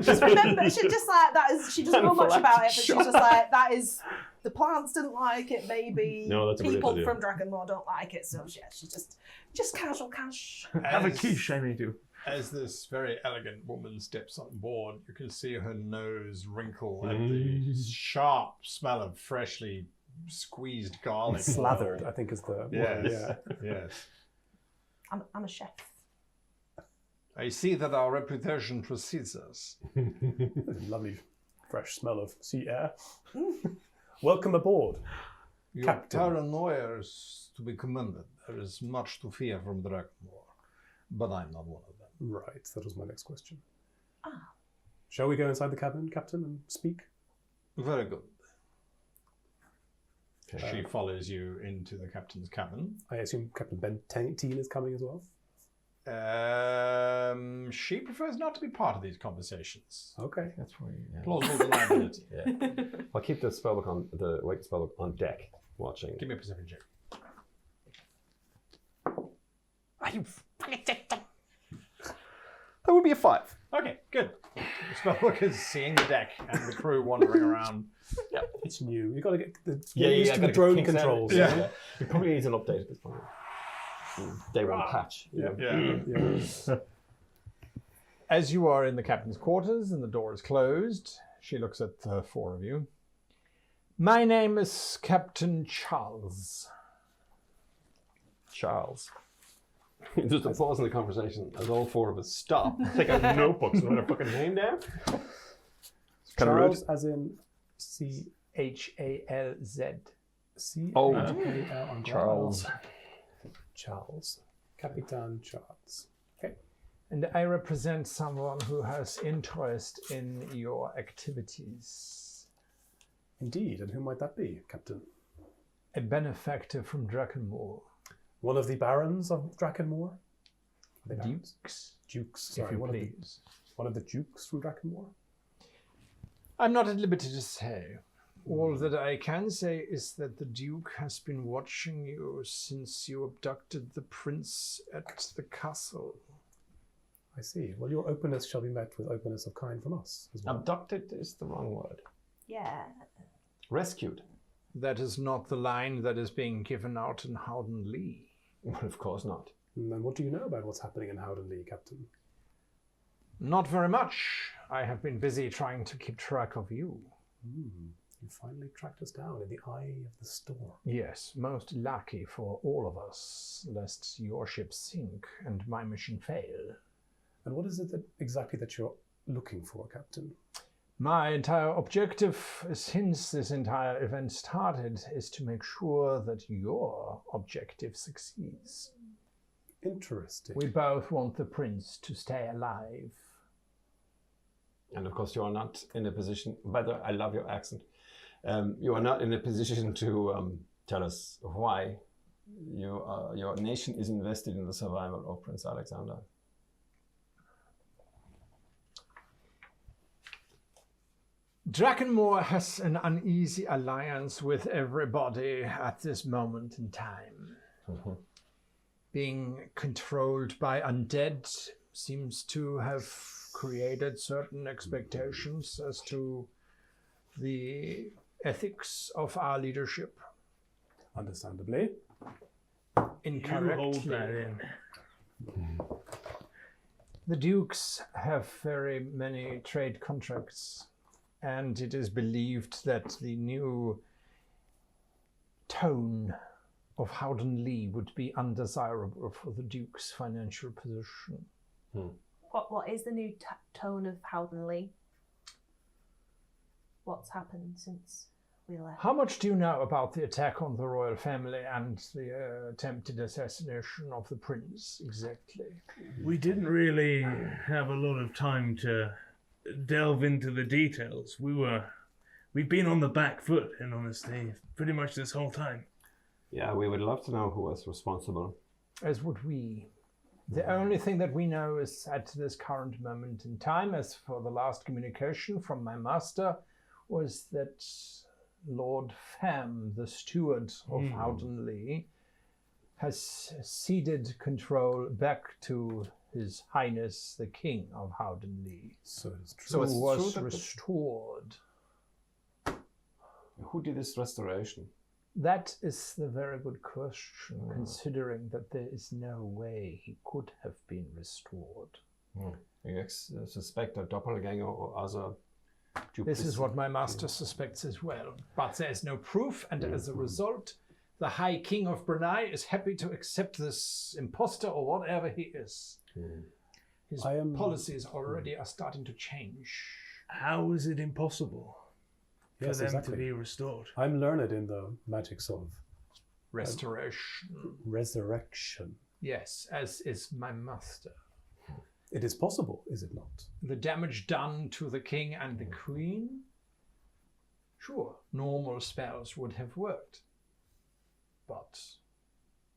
[SPEAKER 4] Just remember, she just like that is. She doesn't know much about it, but she's just like that is. The plants didn't like it. Maybe
[SPEAKER 6] No, that's a brilliant
[SPEAKER 4] people
[SPEAKER 6] idea.
[SPEAKER 4] from Duskmourn don't like it. So yeah, she's just casual cash.
[SPEAKER 2] Have a quiche, I may do.
[SPEAKER 1] As this very elegant woman steps on board, you can see her nose wrinkle at the sharp smell of freshly squeezed garlic.
[SPEAKER 3] Slathered, I think is the word.
[SPEAKER 1] Yes. Yes.
[SPEAKER 4] I'm a chef.
[SPEAKER 1] I see that our reputation precedes us.
[SPEAKER 3] Lovely fresh smell of sea air. Welcome aboard.
[SPEAKER 1] Your
[SPEAKER 3] Captain.
[SPEAKER 1] paranoia is to be commended. There is much to fear from Duskmourn, but I'm not one of them.
[SPEAKER 3] Right, that was my next question. Shall we go inside the cabin, Captain, and speak?
[SPEAKER 1] Very good.
[SPEAKER 6] Okay.
[SPEAKER 1] She follows you into the captain's cabin.
[SPEAKER 3] I assume Captain Benteen is coming as well?
[SPEAKER 1] She prefers not to be part of these conversations.
[SPEAKER 3] Okay.
[SPEAKER 6] That's why. Yeah.
[SPEAKER 1] Plausible deniability.
[SPEAKER 6] Yeah. I'll keep the Awakened Spellbook on deck, watching.
[SPEAKER 1] Give me a perception check.
[SPEAKER 6] That would be a 5.
[SPEAKER 1] Okay, good. The spellbook is seeing the deck and the crew wandering around.
[SPEAKER 3] It's new. You've got to get the
[SPEAKER 6] Yeah,
[SPEAKER 3] used
[SPEAKER 6] yeah,
[SPEAKER 3] to
[SPEAKER 6] gotta
[SPEAKER 3] the
[SPEAKER 6] get
[SPEAKER 3] drone
[SPEAKER 6] kinks out of it.
[SPEAKER 3] controls.
[SPEAKER 1] Yeah.
[SPEAKER 6] It probably needs an update at this point. Day one patch. you know.
[SPEAKER 1] Yeah. As you are in the captain's quarters and the door is closed, she looks at the four of you. My name is Captain Charles.
[SPEAKER 6] Charles. Just a pause in the conversation as all four of us stop, take out notebooks and write our fucking name down. Kind of rude.
[SPEAKER 3] Charles, as in C.
[SPEAKER 1] Halz.
[SPEAKER 3] C-A-L
[SPEAKER 6] Charles.
[SPEAKER 3] Charles. Capitan Charles. Okay.
[SPEAKER 1] And I represent someone who has interest in your activities.
[SPEAKER 3] Indeed. And who might that be, Captain?
[SPEAKER 1] A benefactor from Duskmourn.
[SPEAKER 3] One of the barons of Duskmourn? The barons?
[SPEAKER 1] Dukes,
[SPEAKER 3] Dukes,
[SPEAKER 1] if
[SPEAKER 3] sorry.
[SPEAKER 1] you
[SPEAKER 3] One
[SPEAKER 1] please.
[SPEAKER 3] of the dukes from Duskmourn?
[SPEAKER 1] I'm not at liberty to say. All that I can say is that the Duke has been watching you since you abducted the prince at the castle.
[SPEAKER 3] I see. Well, your openness shall be met with openness of kind from us as well.
[SPEAKER 6] Abducted is the wrong word.
[SPEAKER 4] Yeah.
[SPEAKER 6] Rescued.
[SPEAKER 1] That is not the line that is being given out in Howden Lee.
[SPEAKER 6] Well, of course not.
[SPEAKER 3] And then what do you know about what's happening in Howden Lee, Captain?
[SPEAKER 1] Not very much. I have been busy trying to keep track of you.
[SPEAKER 3] You finally tracked us down in the eye of the storm.
[SPEAKER 1] Yes, most lucky for all of us, lest your ship sink and my mission fail.
[SPEAKER 3] And what is it exactly that you're looking for, Captain?
[SPEAKER 1] My entire objective, since this entire event started, is to make sure that your objective succeeds.
[SPEAKER 3] Interesting.
[SPEAKER 1] We both want the prince to stay alive.
[SPEAKER 6] And of course, you are not in a position, by the way, I love your accent. You are not in a position to tell us why your nation is invested in the survival of Prince Alexander.
[SPEAKER 1] Duskmourn has an uneasy alliance with everybody at this moment in time. Being controlled by undead seems to have created certain expectations as to the ethics of our leadership.
[SPEAKER 3] Understandably.
[SPEAKER 1] Incorrectly.
[SPEAKER 2] You hold that in.
[SPEAKER 1] The dukes have very many trade contracts, and it is believed that the new tone of Howden Lee would be undesirable for the duke's financial position.
[SPEAKER 4] What is the new tone of Howden Lee? What's happened since we left?
[SPEAKER 1] How much do you know about the attack on the royal family and the attempted assassination of the prince exactly?
[SPEAKER 2] We didn't really have a lot of time to delve into the details. We'd been on the back foot, in honesty, pretty much this whole time.
[SPEAKER 6] Yeah, we would love to know who was responsible.
[SPEAKER 1] As would we. The only thing that we know is at this current moment in time, as for the last communication from my master, was that Lord Pham, the steward of Howden Lee, has ceded control back to His Highness the King of Howden Lee.
[SPEAKER 3] So it's true.
[SPEAKER 1] So it
[SPEAKER 6] it's
[SPEAKER 1] was
[SPEAKER 6] true that
[SPEAKER 1] restored.
[SPEAKER 6] Who did this restoration?
[SPEAKER 1] That is the very good question, considering that there is no way he could have been restored.
[SPEAKER 6] You suspect a doppelganger or other
[SPEAKER 1] This is what my master suspects as well. But there is no proof, and as a result, the High King of Brunei is happy to accept this imposter or whatever he is. His policies already are starting to change.
[SPEAKER 2] How is it impossible for them to be restored?
[SPEAKER 3] I'm learned in the magics of
[SPEAKER 1] restoration. Yes, as is my master.
[SPEAKER 3] It is possible, is it not?
[SPEAKER 1] The damage done to the king and the queen? Sure, normal spells would have worked. But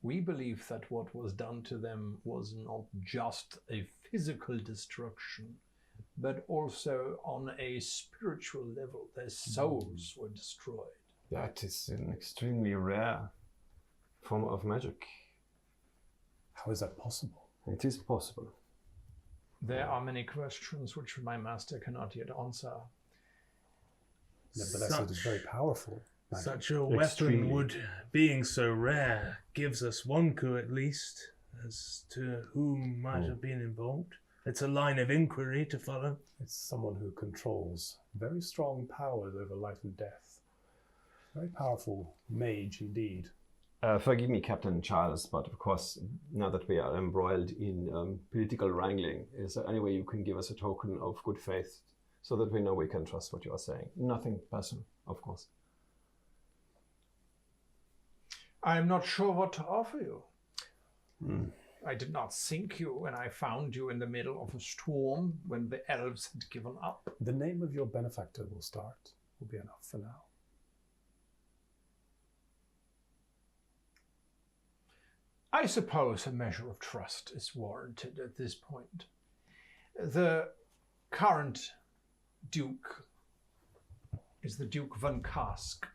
[SPEAKER 1] we believe that what was done to them was not just a physical destruction, but also on a spiritual level. Their souls were destroyed.
[SPEAKER 6] That is an extremely rare form of magic.
[SPEAKER 3] How is that possible?
[SPEAKER 6] It is possible.
[SPEAKER 1] There are many questions which my master cannot yet answer.
[SPEAKER 3] Nevertheless, it is very powerful. magic.
[SPEAKER 2] Such a weapon would, being so rare, gives us one clue at least as to who might have been involved. It's a line of inquiry to follow.
[SPEAKER 3] It's someone who controls very strong powers over life and death. Very powerful mage indeed.
[SPEAKER 6] Forgive me, Captain Charles, but of course, now that we are embroiled in political wrangling, is there any way you can give us a token of good faith so that we know we can trust what you are saying? Nothing personal, of course.
[SPEAKER 1] I'm not sure what to offer you. I did not sink you when I found you in the middle of a storm when the elves had given up.
[SPEAKER 3] The name of your benefactor will be enough for now.
[SPEAKER 1] I suppose a measure of trust is warranted at this point. The current Duke is the Duke von Kask.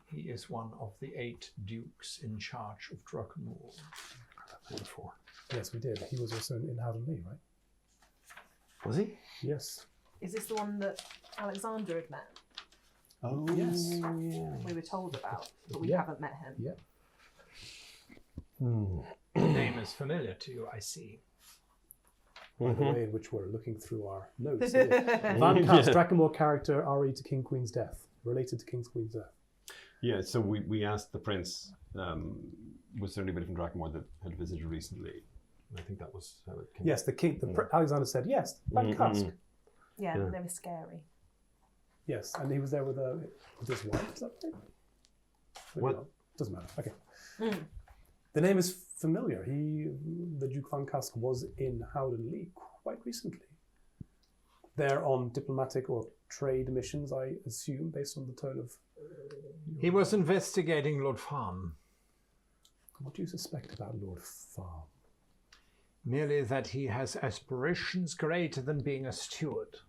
[SPEAKER 1] He is one of the 8 dukes in charge of Duskmourn.
[SPEAKER 3] Yes, we did. He was also in Howden Lee, right?
[SPEAKER 6] Was he?
[SPEAKER 3] Yes.
[SPEAKER 4] Is this the one that Alexander had met?
[SPEAKER 6] Oh,
[SPEAKER 3] Yes.
[SPEAKER 6] yeah.
[SPEAKER 4] We were told about, but we
[SPEAKER 3] Yeah.
[SPEAKER 4] haven't met him.
[SPEAKER 3] Yeah.
[SPEAKER 1] The name is familiar to you, I see.
[SPEAKER 3] By the way in which we're looking through our notes. Van Cast, Drakenmore character, RE to King Queen's death. Related to King's Queen's death.
[SPEAKER 6] Yeah, so we asked the prince, was there anybody from Drakenmore that had visited recently? I think that was how it came.
[SPEAKER 3] Yes, the king. Alexander said yes. Van Cast.
[SPEAKER 4] Yeah,
[SPEAKER 6] Yeah.
[SPEAKER 4] they were scary.
[SPEAKER 3] Yes, and he was there with his wife. Is that right? Maybe
[SPEAKER 6] What?
[SPEAKER 3] not. Doesn't matter. Okay. The name is familiar. The Duke Van Kask, was in Howden Lee quite recently. They're on diplomatic or trade missions, I assume, based on the tone of.
[SPEAKER 1] He was investigating Lord Farm.
[SPEAKER 3] What do you suspect about Lord Farm?
[SPEAKER 1] Merely that he has aspirations greater than being a steward.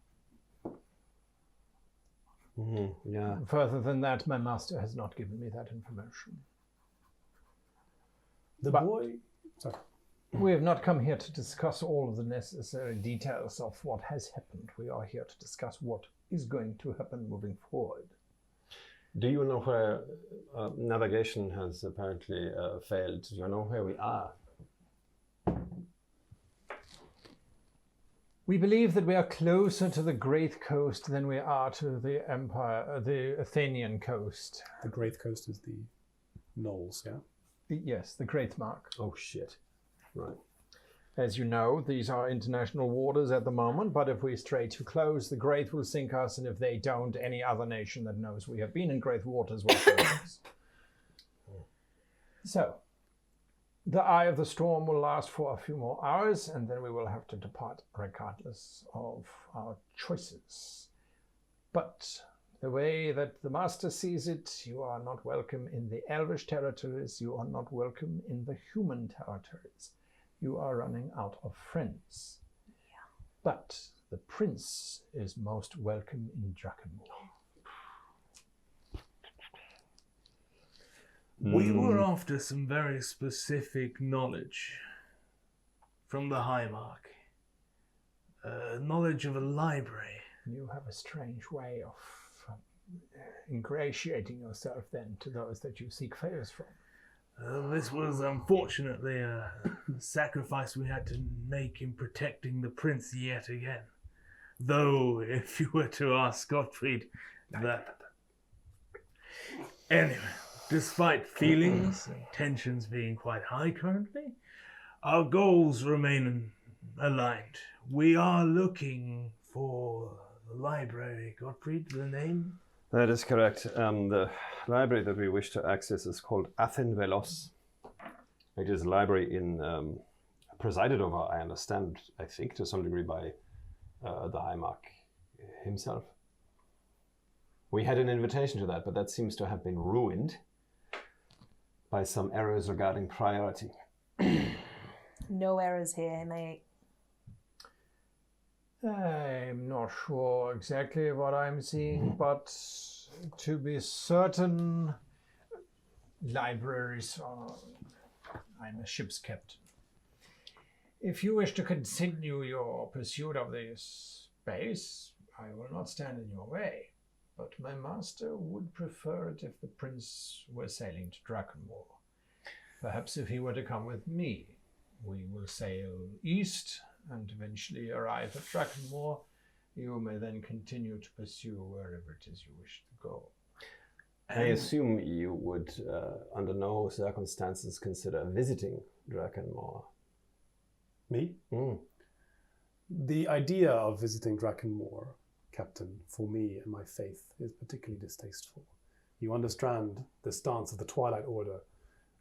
[SPEAKER 6] Yeah.
[SPEAKER 1] Further than that, my master has not given me that information.
[SPEAKER 3] The
[SPEAKER 1] But-
[SPEAKER 3] boy. Sorry.
[SPEAKER 1] We have not come here to discuss all of the necessary details of what has happened. We are here to discuss what is going to happen moving forward.
[SPEAKER 6] Do you know where navigation has apparently failed? Do you know where we are?
[SPEAKER 1] We believe that we are closer to the Great Coast than we are to the Empire, the Athenian coast.
[SPEAKER 3] The Great Coast is the Knolls, yeah?
[SPEAKER 1] Yes, the Great Mark.
[SPEAKER 6] Oh, shit. Right.
[SPEAKER 1] As you know, these are international waters at the moment, but if we stray too close, the Great will sink us, and if they don't, any other nation that knows we have been in Great waters will sink us. So, the eye of the storm will last for a few more hours, and then we will have to depart regardless of our choices. But the way that the Master sees it, you are not welcome in the Elvish territories, you are not welcome in the human territories. You are running out of friends. Yeah. But the prince is most welcome in Drakenmore.
[SPEAKER 2] We were after some very specific knowledge from the High Mark. Knowledge of a library.
[SPEAKER 1] You have a strange way of ingratiating yourself then to those that you seek favors from.
[SPEAKER 2] This was unfortunately a sacrifice we had to make in protecting the prince yet again. Though, if you were to ask Gottfried, that... Anyway, despite feelings and tensions being quite high currently, our goals remain aligned. We are looking for the library. Gottfried, the name?
[SPEAKER 6] That is correct. The library that we wish to access is called Athenvelos. It is a library presided over, I understand, I think, to some degree by the High Mark himself. We had an invitation to that, but that seems to have been ruined by some errors regarding priority.
[SPEAKER 4] No errors here, mate.
[SPEAKER 1] I'm not sure exactly what I'm seeing, but to be certain, libraries are... I'm a ship's captain. If you wish to continue your pursuit of this base, I will not stand in your way. But my master would prefer it if the prince were sailing to Drakenmore. Perhaps if he were to come with me, we will sail east and eventually arrive at Drakenmore. You may then continue to pursue wherever it is you wish to go.
[SPEAKER 6] I assume you would, under no circumstances, consider visiting Drakenmore.
[SPEAKER 3] Me? The idea of visiting Drakenmore, Captain, for me and my faith, is particularly distasteful. You understand the stance of the Twilight Order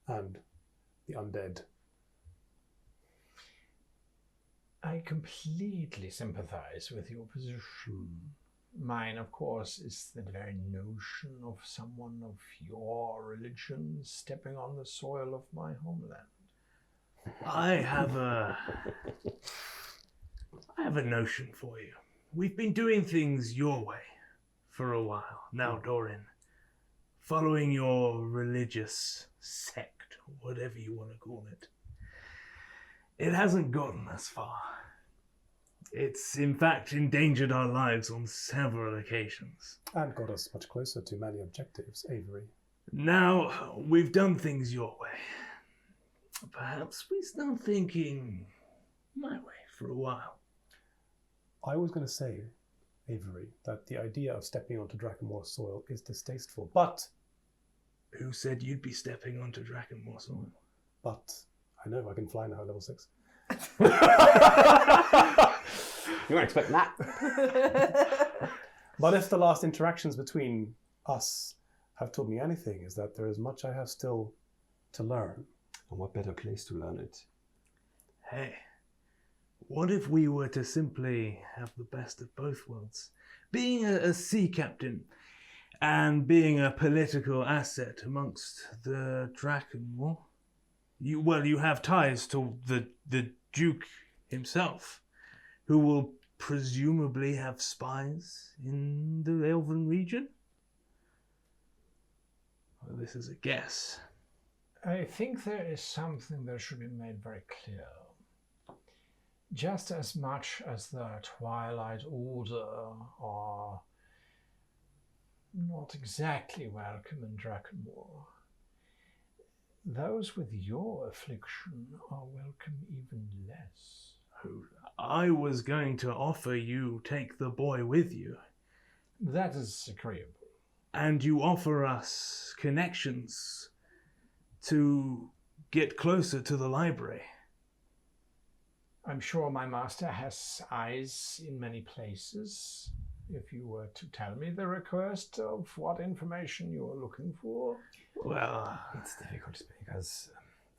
[SPEAKER 3] and the undead.
[SPEAKER 1] I completely sympathize with your position. Mine, of course, is the very notion of someone of your religion stepping on the soil of my homeland.
[SPEAKER 2] I have a notion for you. We've been doing things your way for a while now, Doran. Following your religious sect, or whatever you want to call it. It hasn't gotten us far. It's in fact endangered our lives on several occasions.
[SPEAKER 3] And got us much closer to many objectives, Avery.
[SPEAKER 2] Now we've done things your way. Perhaps we start thinking my way for a while.
[SPEAKER 3] I was going to say, Avery, that the idea of stepping onto Drakenmoor soil is distasteful, but...
[SPEAKER 2] Who said you'd be stepping onto Drakenmoor soil?
[SPEAKER 3] But I know I can fly now at level 6.
[SPEAKER 6] You weren't expecting that.
[SPEAKER 3] But if the last interactions between us have taught me anything, is that there is much I have still to learn.
[SPEAKER 6] And what better place to learn it?
[SPEAKER 2] Hey, what if we were to simply have the best of both worlds? Being a sea captain and being a political asset amongst the Drakenmoor. You have ties to the Duke himself, who will presumably have spies in the Elven region? Well, this is a guess.
[SPEAKER 1] I think there is something that should be made very clear. Just as much as the Twilight Order are not exactly welcome in Drakenmoor, those with your affliction are welcome even less.
[SPEAKER 2] I was going to offer you take the boy with you.
[SPEAKER 1] That is agreeable.
[SPEAKER 2] And you offer us connections to get closer to the library.
[SPEAKER 1] I'm sure my master has eyes in many places. If you were to tell me the request of what information you are looking for.
[SPEAKER 2] Well,
[SPEAKER 6] It's difficult because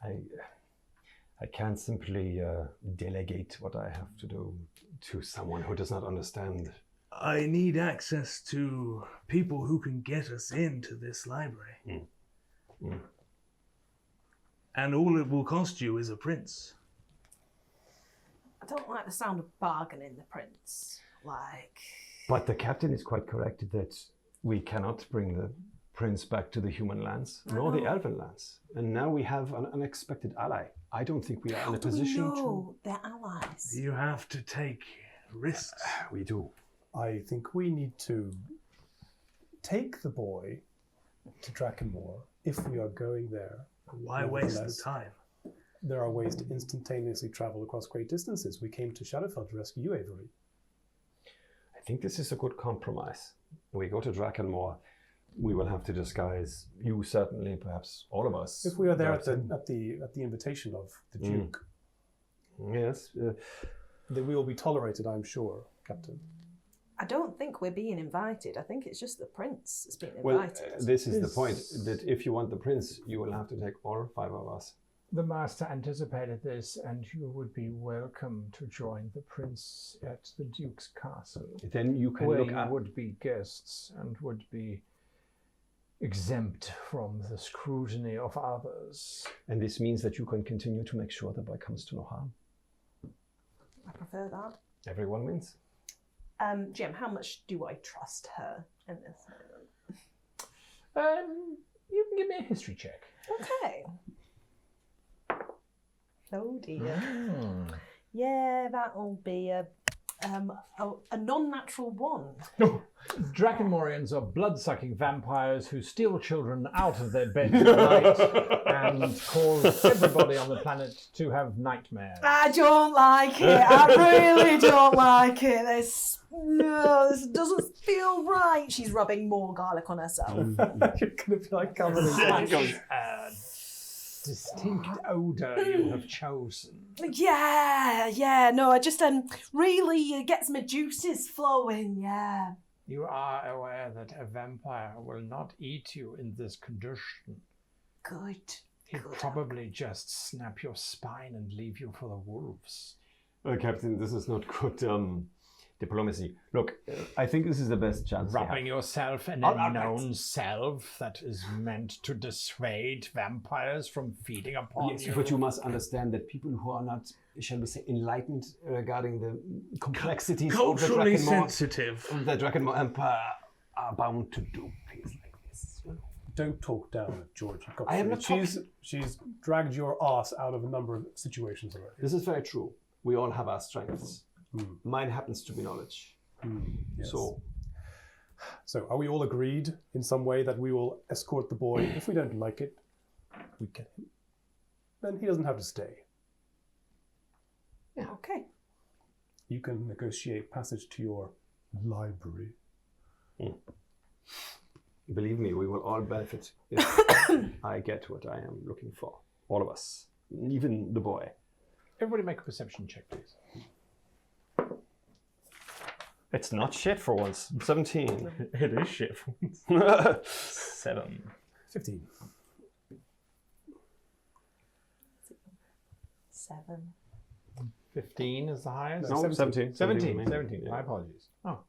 [SPEAKER 6] I can't simply delegate what I have to do to someone who does not understand.
[SPEAKER 2] I need access to people who can get us into this library. And all it will cost you is a prince.
[SPEAKER 4] I don't like the sound of bargaining the prince.
[SPEAKER 6] But the captain is quite correct that we cannot bring the prince back to the human lands, nor the elven lands. And now we have an unexpected ally. I don't think we are in a position to...
[SPEAKER 4] They're allies.
[SPEAKER 2] You have to take risks.
[SPEAKER 6] We do.
[SPEAKER 3] I think we need to take the boy to Drakenmoor if we are going there.
[SPEAKER 2] Why waste the time?
[SPEAKER 3] There are ways to instantaneously travel across great distances. We came to Shadowfell to rescue you, Avery.
[SPEAKER 6] I think this is a good compromise. When we go to Drakenmoor, we will have to disguise you, certainly, perhaps all of us.
[SPEAKER 3] If we are there at the invitation of the Duke,
[SPEAKER 6] Yes.
[SPEAKER 3] then we will be tolerated, I'm sure, Captain.
[SPEAKER 4] I don't think we're being invited. I think it's just the prince that's being
[SPEAKER 6] Well,
[SPEAKER 4] invited.
[SPEAKER 6] this is the point, that if you want the prince, you will have to take all 5 of us.
[SPEAKER 1] The master anticipated this, and you would be welcome to join the prince at the Duke's castle.
[SPEAKER 6] Then you can
[SPEAKER 1] where
[SPEAKER 6] look
[SPEAKER 1] you
[SPEAKER 6] at...
[SPEAKER 1] would be guests and would be exempt from the scrutiny of others.
[SPEAKER 6] And this means that you can continue to make sure the boy comes to no harm.
[SPEAKER 4] I prefer that.
[SPEAKER 6] Everyone wins.
[SPEAKER 4] Jim, how much do I trust her in this
[SPEAKER 1] You can give me a history check.
[SPEAKER 4] Okay. Oh dear. Yeah, that'll be a non-natural 1.
[SPEAKER 1] Drakenmorians are blood-sucking vampires who steal children out of their beds at night and cause everybody on the planet to have nightmares.
[SPEAKER 4] I don't like it. I really don't like it. This doesn't feel right. She's rubbing more garlic on herself.
[SPEAKER 3] You're going to be like covered in
[SPEAKER 1] Distinct odour you have chosen.
[SPEAKER 4] Yeah. No, it just really gets my juices flowing. Yeah.
[SPEAKER 1] You are aware that a vampire will not eat you in this condition.
[SPEAKER 4] Good.
[SPEAKER 1] He'd probably just snap your spine and leave you for the wolves.
[SPEAKER 5] Captain, this is not good diplomacy. Look, I think this is the best chance.
[SPEAKER 1] Rubbing yourself in a known self that is meant to dissuade vampires from feeding upon
[SPEAKER 5] Yes,
[SPEAKER 1] you.
[SPEAKER 5] but you must understand that people who are not, shall we say, enlightened regarding the complexities of the
[SPEAKER 2] Culturally
[SPEAKER 5] Drakenmore,
[SPEAKER 2] sensitive.
[SPEAKER 5] the Drakenmore Empire are bound to do things like this.
[SPEAKER 3] Don't talk down at Georgie.
[SPEAKER 5] I am not
[SPEAKER 3] She's dragged your ass out of a number of situations already.
[SPEAKER 5] This is very true. We all have our strengths. Mine happens to be knowledge.
[SPEAKER 3] Yes.
[SPEAKER 5] So,
[SPEAKER 3] are we all agreed in some way that we will escort the boy? If we don't like it, we get him. Then he doesn't have to stay.
[SPEAKER 4] Yeah. Okay.
[SPEAKER 3] You can negotiate passage to your library.
[SPEAKER 5] believe me, we will all benefit if I get what I am looking for. All of us, even the boy.
[SPEAKER 1] Everybody make a perception check, please.
[SPEAKER 6] It's not shit for once. 17.
[SPEAKER 2] It is shit. 7.
[SPEAKER 3] 15.
[SPEAKER 4] 7.
[SPEAKER 1] 15 is the highest?
[SPEAKER 6] No, 17.
[SPEAKER 1] 17.
[SPEAKER 6] Yeah.
[SPEAKER 1] My apologies. Oh.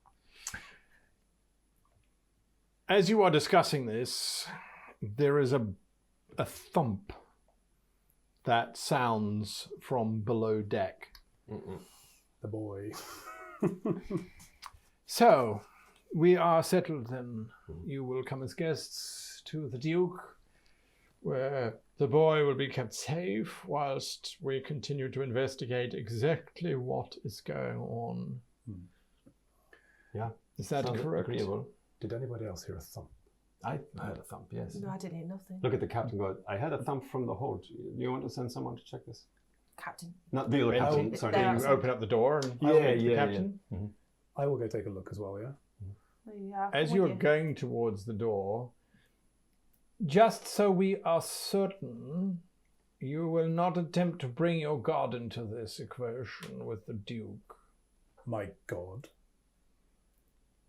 [SPEAKER 1] As you are discussing this, there is a thump that sounds from below deck.
[SPEAKER 3] The boy.
[SPEAKER 1] So, we are settled then. You will come as guests to the Duke, where the boy will be kept safe whilst we continue to investigate exactly what is going on.
[SPEAKER 5] Yeah.
[SPEAKER 1] Is that
[SPEAKER 5] Sounds
[SPEAKER 1] correct?
[SPEAKER 5] agreeable.
[SPEAKER 3] Did anybody else hear a thump?
[SPEAKER 5] I heard a thump, yes.
[SPEAKER 4] No, I didn't hear nothing.
[SPEAKER 5] Look at the captain go, I had a thump from the hold. You want to send someone to check this?
[SPEAKER 4] Captain.
[SPEAKER 5] Not the other captain,
[SPEAKER 4] It's
[SPEAKER 5] sorry.
[SPEAKER 4] there.
[SPEAKER 1] You open up the door and
[SPEAKER 5] Yeah,
[SPEAKER 1] speak to the
[SPEAKER 5] yeah,
[SPEAKER 1] captain.
[SPEAKER 3] I will go take a look as well, yeah?
[SPEAKER 4] Yeah,
[SPEAKER 1] As
[SPEAKER 4] with
[SPEAKER 1] you're
[SPEAKER 4] you.
[SPEAKER 1] going towards the door, just so we are certain, you will not attempt to bring your god into this equation with the Duke.
[SPEAKER 3] My God.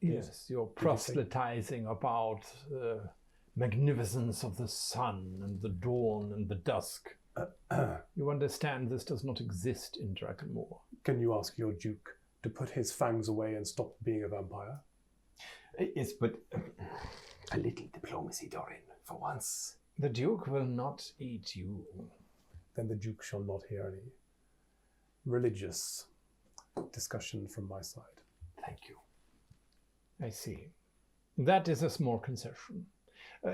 [SPEAKER 1] Yes, you're proselytizing about the magnificence of the sun and the dawn and the dusk. You understand this does not exist in Drakenmore.
[SPEAKER 3] Can you ask your Duke to put his fangs away and stop being a vampire?
[SPEAKER 5] Yes, but a little diplomacy, Dorin, for once.
[SPEAKER 1] The Duke will not eat you.
[SPEAKER 3] Then the Duke shall not hear any religious discussion from my side.
[SPEAKER 5] Thank you.
[SPEAKER 1] I see. That is a small concession.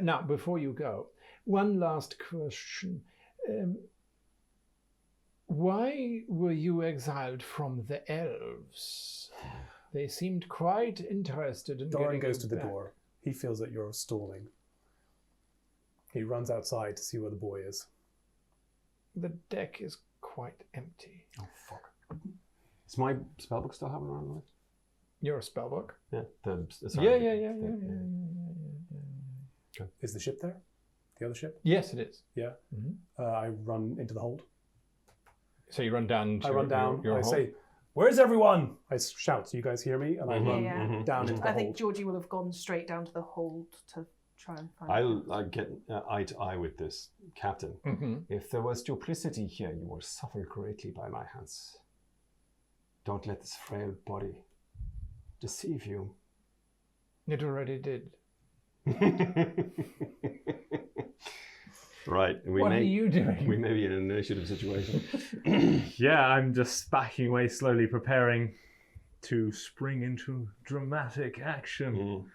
[SPEAKER 1] Now, before you go, one last question. Why were you exiled from the elves? They seemed quite interested in
[SPEAKER 3] Doran
[SPEAKER 1] getting
[SPEAKER 3] goes
[SPEAKER 1] you
[SPEAKER 3] to the
[SPEAKER 1] back.
[SPEAKER 3] door. He feels that you're stalling. He runs outside to see where the boy is.
[SPEAKER 1] The deck is quite empty.
[SPEAKER 5] Oh, fuck. Does my spellbook still have an around it?
[SPEAKER 1] Your spellbook?
[SPEAKER 5] Yeah.
[SPEAKER 1] Yeah.
[SPEAKER 3] Is the ship there? The other ship?
[SPEAKER 1] Yes, it is.
[SPEAKER 3] Yeah. I run into the hold.
[SPEAKER 1] So you run down to
[SPEAKER 3] I run down.
[SPEAKER 1] your
[SPEAKER 3] I
[SPEAKER 1] hole?
[SPEAKER 3] say, "Where's everyone?" I shout so you guys hear me, and I run
[SPEAKER 4] Yeah.
[SPEAKER 3] down into the
[SPEAKER 4] I
[SPEAKER 3] hold.
[SPEAKER 4] think Georgie will have gone straight down to the hold to try and find
[SPEAKER 6] I'll get eye to eye with this captain.
[SPEAKER 5] If there was duplicity here, you will suffer greatly by my hands. Don't let this frail body deceive you.
[SPEAKER 1] It already did.
[SPEAKER 6] Right.
[SPEAKER 1] What are you doing?
[SPEAKER 6] We may be in an initiative situation.
[SPEAKER 2] Yeah, I'm just backing away slowly, preparing to spring into dramatic action.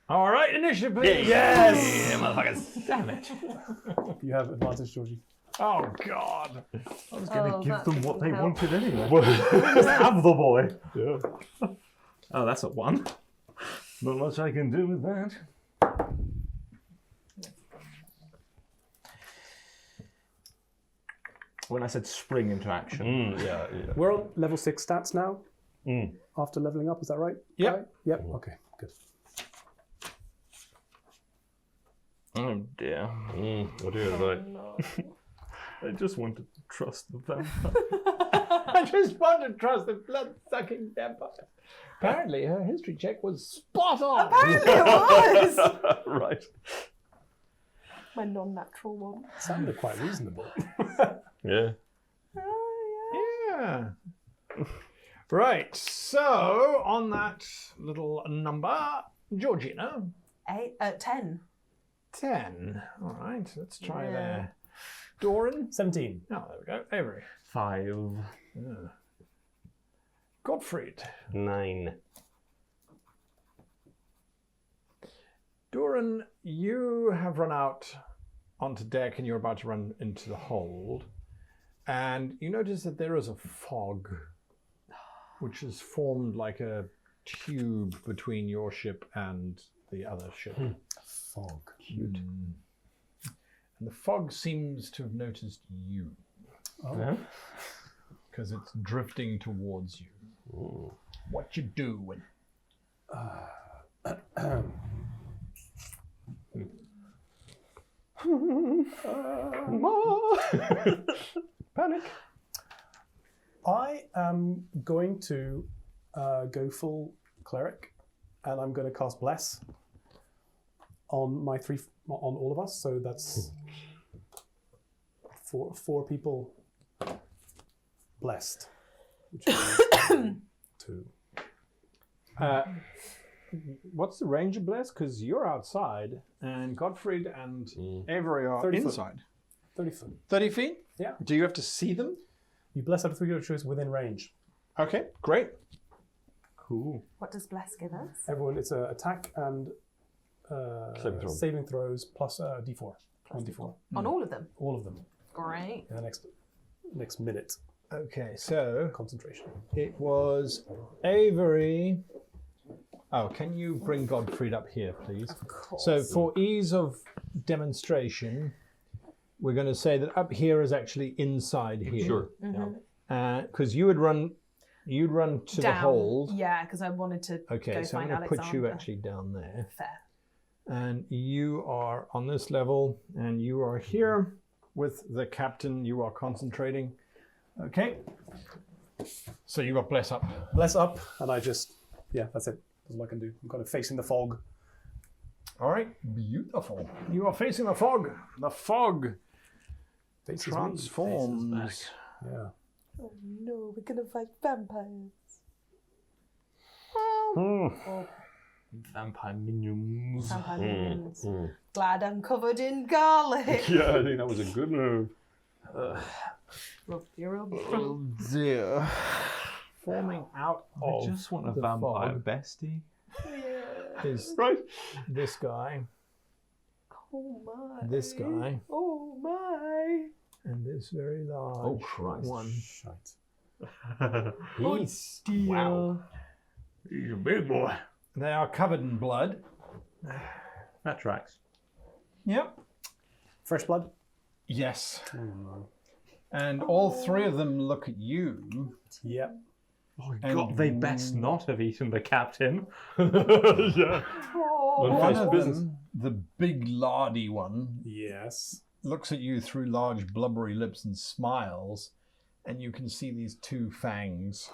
[SPEAKER 1] All right, initiative, please.
[SPEAKER 2] Yes!
[SPEAKER 6] Yeah, motherfuckers.
[SPEAKER 1] Damn it.
[SPEAKER 3] You have advantage, Georgie.
[SPEAKER 1] Oh, God.
[SPEAKER 2] I was going to give
[SPEAKER 4] that
[SPEAKER 2] them what they
[SPEAKER 4] doesn't help.
[SPEAKER 2] wanted anyway. Just have the boy.
[SPEAKER 6] Yeah.
[SPEAKER 2] Oh, that's a 1. Not much I can do with that. When I said spring into action.
[SPEAKER 6] Yeah.
[SPEAKER 3] We're on level 6 stats now. After leveling up, is that right?
[SPEAKER 1] Yep.
[SPEAKER 3] Right? Yep. Okay. Good.
[SPEAKER 2] Oh dear.
[SPEAKER 6] Oh dear, right.
[SPEAKER 2] I just wanted to trust the vampire.
[SPEAKER 1] I just want to trust the blood-sucking vampire. Apparently, her history check was spot on.
[SPEAKER 4] Apparently it was.
[SPEAKER 6] Right.
[SPEAKER 4] My non-natural one.
[SPEAKER 3] Sounded quite reasonable.
[SPEAKER 6] Yeah.
[SPEAKER 1] Yeah. Right. So, on that little number, Georgina.
[SPEAKER 4] 10.
[SPEAKER 1] 10. All right. Let's try there. Doran.
[SPEAKER 3] 17.
[SPEAKER 1] Oh, there we go. Avery.
[SPEAKER 2] 5.
[SPEAKER 1] Yeah. Gottfried.
[SPEAKER 6] 9.
[SPEAKER 1] Doran, you have run out onto deck and you're about to run into the hold. And you notice that there is a fog, which has formed like a tube between your ship and the other ship.
[SPEAKER 3] Fog.
[SPEAKER 1] Cute. And the fog seems to have noticed you.
[SPEAKER 3] Oh.
[SPEAKER 1] Because it's drifting towards you.
[SPEAKER 6] Ooh.
[SPEAKER 1] What you doing?
[SPEAKER 6] Panic.
[SPEAKER 3] I am going to go full cleric, and I'm going to cast Bless on my on all of us. So that's four people blessed. Which is 2.
[SPEAKER 1] What's the range of Bless? Because you're outside, and Gottfried and Avery are
[SPEAKER 3] 30 foot.
[SPEAKER 1] inside.
[SPEAKER 3] 30 foot.
[SPEAKER 1] 30 feet?
[SPEAKER 3] Yeah.
[SPEAKER 1] Do you have to see them?
[SPEAKER 3] You bless up to 3 of your choice within range.
[SPEAKER 1] Okay, great.
[SPEAKER 2] Cool.
[SPEAKER 4] What does Bless give us?
[SPEAKER 3] Everyone, it's an attack and saving throws plus D4.
[SPEAKER 4] Plus
[SPEAKER 3] 1d4.
[SPEAKER 4] On all of them?
[SPEAKER 3] All of them
[SPEAKER 4] Great.
[SPEAKER 3] in the next minute.
[SPEAKER 1] Okay, so
[SPEAKER 3] Concentration.
[SPEAKER 1] it was Avery. Oh, can you bring Gottfried up here, please?
[SPEAKER 4] Of course.
[SPEAKER 1] So for ease of demonstration, we're going to say that up here is actually inside here.
[SPEAKER 6] Sure.
[SPEAKER 1] Because you'd run to the hold.
[SPEAKER 4] Yeah, because I wanted to
[SPEAKER 1] Okay,
[SPEAKER 4] go
[SPEAKER 1] so I'm
[SPEAKER 4] find
[SPEAKER 1] going to put you
[SPEAKER 4] Alexander.
[SPEAKER 1] actually down there.
[SPEAKER 4] Fair.
[SPEAKER 1] And you are on this level, and you are here with the captain. You are concentrating. Okay. So you got Bless up.
[SPEAKER 3] Bless up, and I just, that's it. That's all I can do. I'm kind of facing the fog.
[SPEAKER 1] All right. Beautiful. You are facing the fog. The fog
[SPEAKER 3] Faces me.
[SPEAKER 1] transforms.
[SPEAKER 3] Yeah.
[SPEAKER 4] Oh no, we're gonna fight vampires.
[SPEAKER 2] Vampire minions.
[SPEAKER 4] Vampire minions. Glad I'm covered in garlic.
[SPEAKER 6] Yeah, I think that was a good move.
[SPEAKER 4] Rub.
[SPEAKER 1] Oh dear. Forming out of
[SPEAKER 2] I just want a
[SPEAKER 1] the
[SPEAKER 2] vampire
[SPEAKER 1] fog
[SPEAKER 2] bestie.
[SPEAKER 1] is
[SPEAKER 6] Right.
[SPEAKER 1] this guy,
[SPEAKER 4] Oh my.
[SPEAKER 1] this guy,
[SPEAKER 4] Oh my.
[SPEAKER 1] and this very large
[SPEAKER 6] Oh, Christ.
[SPEAKER 1] one.
[SPEAKER 3] Shite.
[SPEAKER 1] He's,
[SPEAKER 2] Wow. He's a big boy.
[SPEAKER 1] they are covered in blood.
[SPEAKER 2] That tracks.
[SPEAKER 1] Yep.
[SPEAKER 3] Fresh blood?
[SPEAKER 1] Yes.
[SPEAKER 3] Oh, no.
[SPEAKER 1] And all three of them look at you.
[SPEAKER 3] Yep.
[SPEAKER 2] Oh
[SPEAKER 1] And-
[SPEAKER 2] God, they best not have eaten the captain.
[SPEAKER 6] Yeah.
[SPEAKER 4] Oh.
[SPEAKER 1] One
[SPEAKER 6] Unfinished
[SPEAKER 1] of
[SPEAKER 6] business.
[SPEAKER 1] them, the big lardy one,
[SPEAKER 3] Yes.
[SPEAKER 1] looks at you through large blubbery lips and smiles, and you can see these 2 fangs.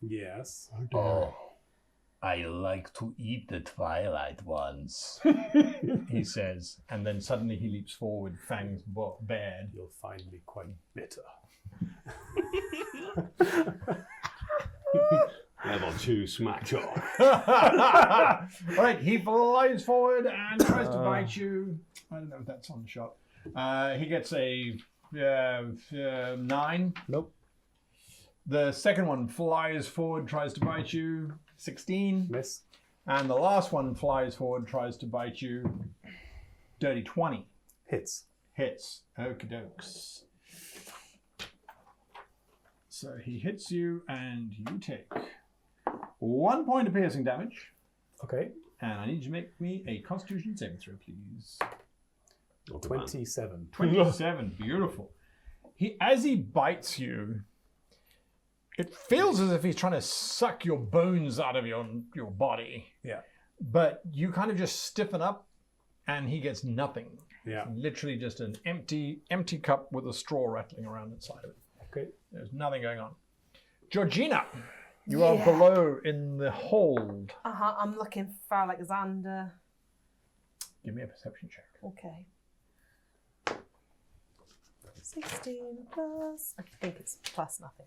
[SPEAKER 3] Yes.
[SPEAKER 7] Oh, I like to eat the twilight ones.
[SPEAKER 1] He says, and then suddenly he leaps forward, fangs bared.
[SPEAKER 3] You'll find me quite bitter.
[SPEAKER 6] Level 2 smack talk.
[SPEAKER 1] Right, he flies forward and tries to bite you. I don't know if that's on the shot. He gets a 9.
[SPEAKER 3] Nope.
[SPEAKER 1] The second one flies forward, tries to bite you. 16.
[SPEAKER 3] Miss.
[SPEAKER 1] And the last one flies forward, tries to bite you. Dirty 20.
[SPEAKER 3] Hits.
[SPEAKER 1] Hits. Okie dokes. So he hits you, and you take 1 point of piercing damage.
[SPEAKER 3] Okay.
[SPEAKER 1] And I need you to make me a Constitution saving throw, please.
[SPEAKER 3] 27.
[SPEAKER 1] 27. Beautiful. As he bites you, it feels as if he's trying to suck your bones out of your body.
[SPEAKER 3] Yeah.
[SPEAKER 1] But you kind of just stiffen up, and he gets nothing.
[SPEAKER 3] Yeah.
[SPEAKER 1] Literally just an empty cup with a straw rattling around inside of it.
[SPEAKER 3] Okay.
[SPEAKER 1] There's nothing going on. Georgina, you are below in the hold.
[SPEAKER 4] I'm looking for Alexander.
[SPEAKER 1] Give me a perception check.
[SPEAKER 4] Okay. 16 plus. I think it's plus nothing.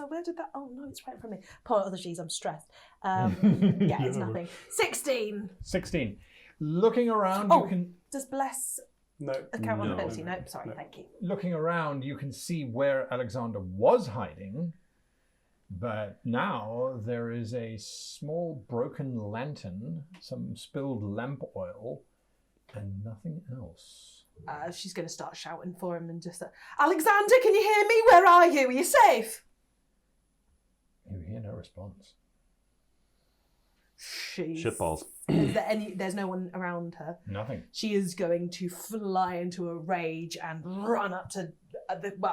[SPEAKER 4] Where did that? Oh no, it's right in front of me. Apologies, I'm stressed. Yeah, it's nothing. 16.
[SPEAKER 1] 16. Looking around, you can.
[SPEAKER 4] Does bless
[SPEAKER 3] No.
[SPEAKER 4] account on ability? No, sorry, thank you.
[SPEAKER 1] Looking around, you can see where Alexander was hiding, but now there is a small broken lantern, some spilled lamp oil, and nothing else.
[SPEAKER 4] She's going to start shouting for him and just Alexander, can you hear me? Where are you? Are you safe?
[SPEAKER 1] You hear no response.
[SPEAKER 6] Shitballs.
[SPEAKER 4] There's no one around her.
[SPEAKER 1] Nothing.
[SPEAKER 4] She is going to fly into a rage and run up to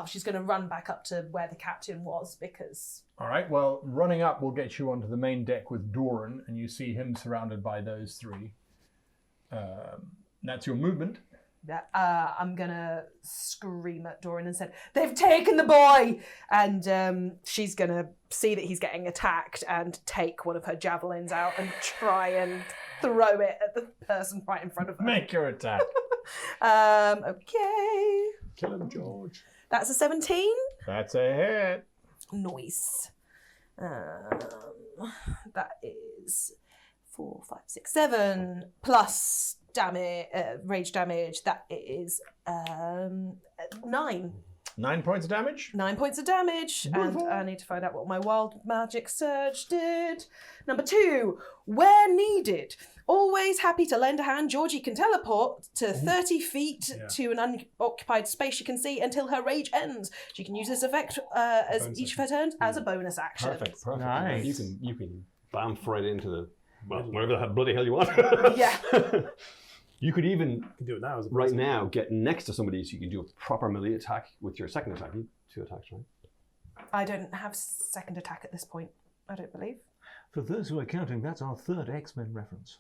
[SPEAKER 4] she's going to run back up to where the captain was because...
[SPEAKER 1] All right, well, running up will get you onto the main deck with Doran, and you see him surrounded by those three. That's your movement.
[SPEAKER 4] I'm going to scream at Doran and said, they've taken the boy! And she's going to see that he's getting attacked and take one of her javelins out and try and throw it at the person right in front of her.
[SPEAKER 1] Make your attack.
[SPEAKER 4] Okay.
[SPEAKER 3] Kill him, George.
[SPEAKER 4] That's a 17.
[SPEAKER 1] That's a hit.
[SPEAKER 4] Nice. That is 4, 5, 6, 7 plus damage, rage damage. That is 9.
[SPEAKER 1] 9 points of damage.
[SPEAKER 4] 9 points of damage. And I need to find out what my wild magic surge did. Number 2, where needed. Always happy to lend a hand, Georgie can teleport to 30 feet to an unoccupied space she can see until her rage ends. She can use this effect as each of her turns as a bonus action.
[SPEAKER 6] Perfect.
[SPEAKER 2] Nice.
[SPEAKER 6] You can bamf right into the whatever the bloody hell you want.
[SPEAKER 4] Yeah.
[SPEAKER 6] You could even
[SPEAKER 3] You can do it now. As a
[SPEAKER 6] right
[SPEAKER 3] person.
[SPEAKER 6] now get next to somebody so you can do a proper melee attack with your second attack. You 2 attacks, right?
[SPEAKER 4] I don't have second attack at this point, I don't believe.
[SPEAKER 2] For those who are counting, that's our third X-Men reference.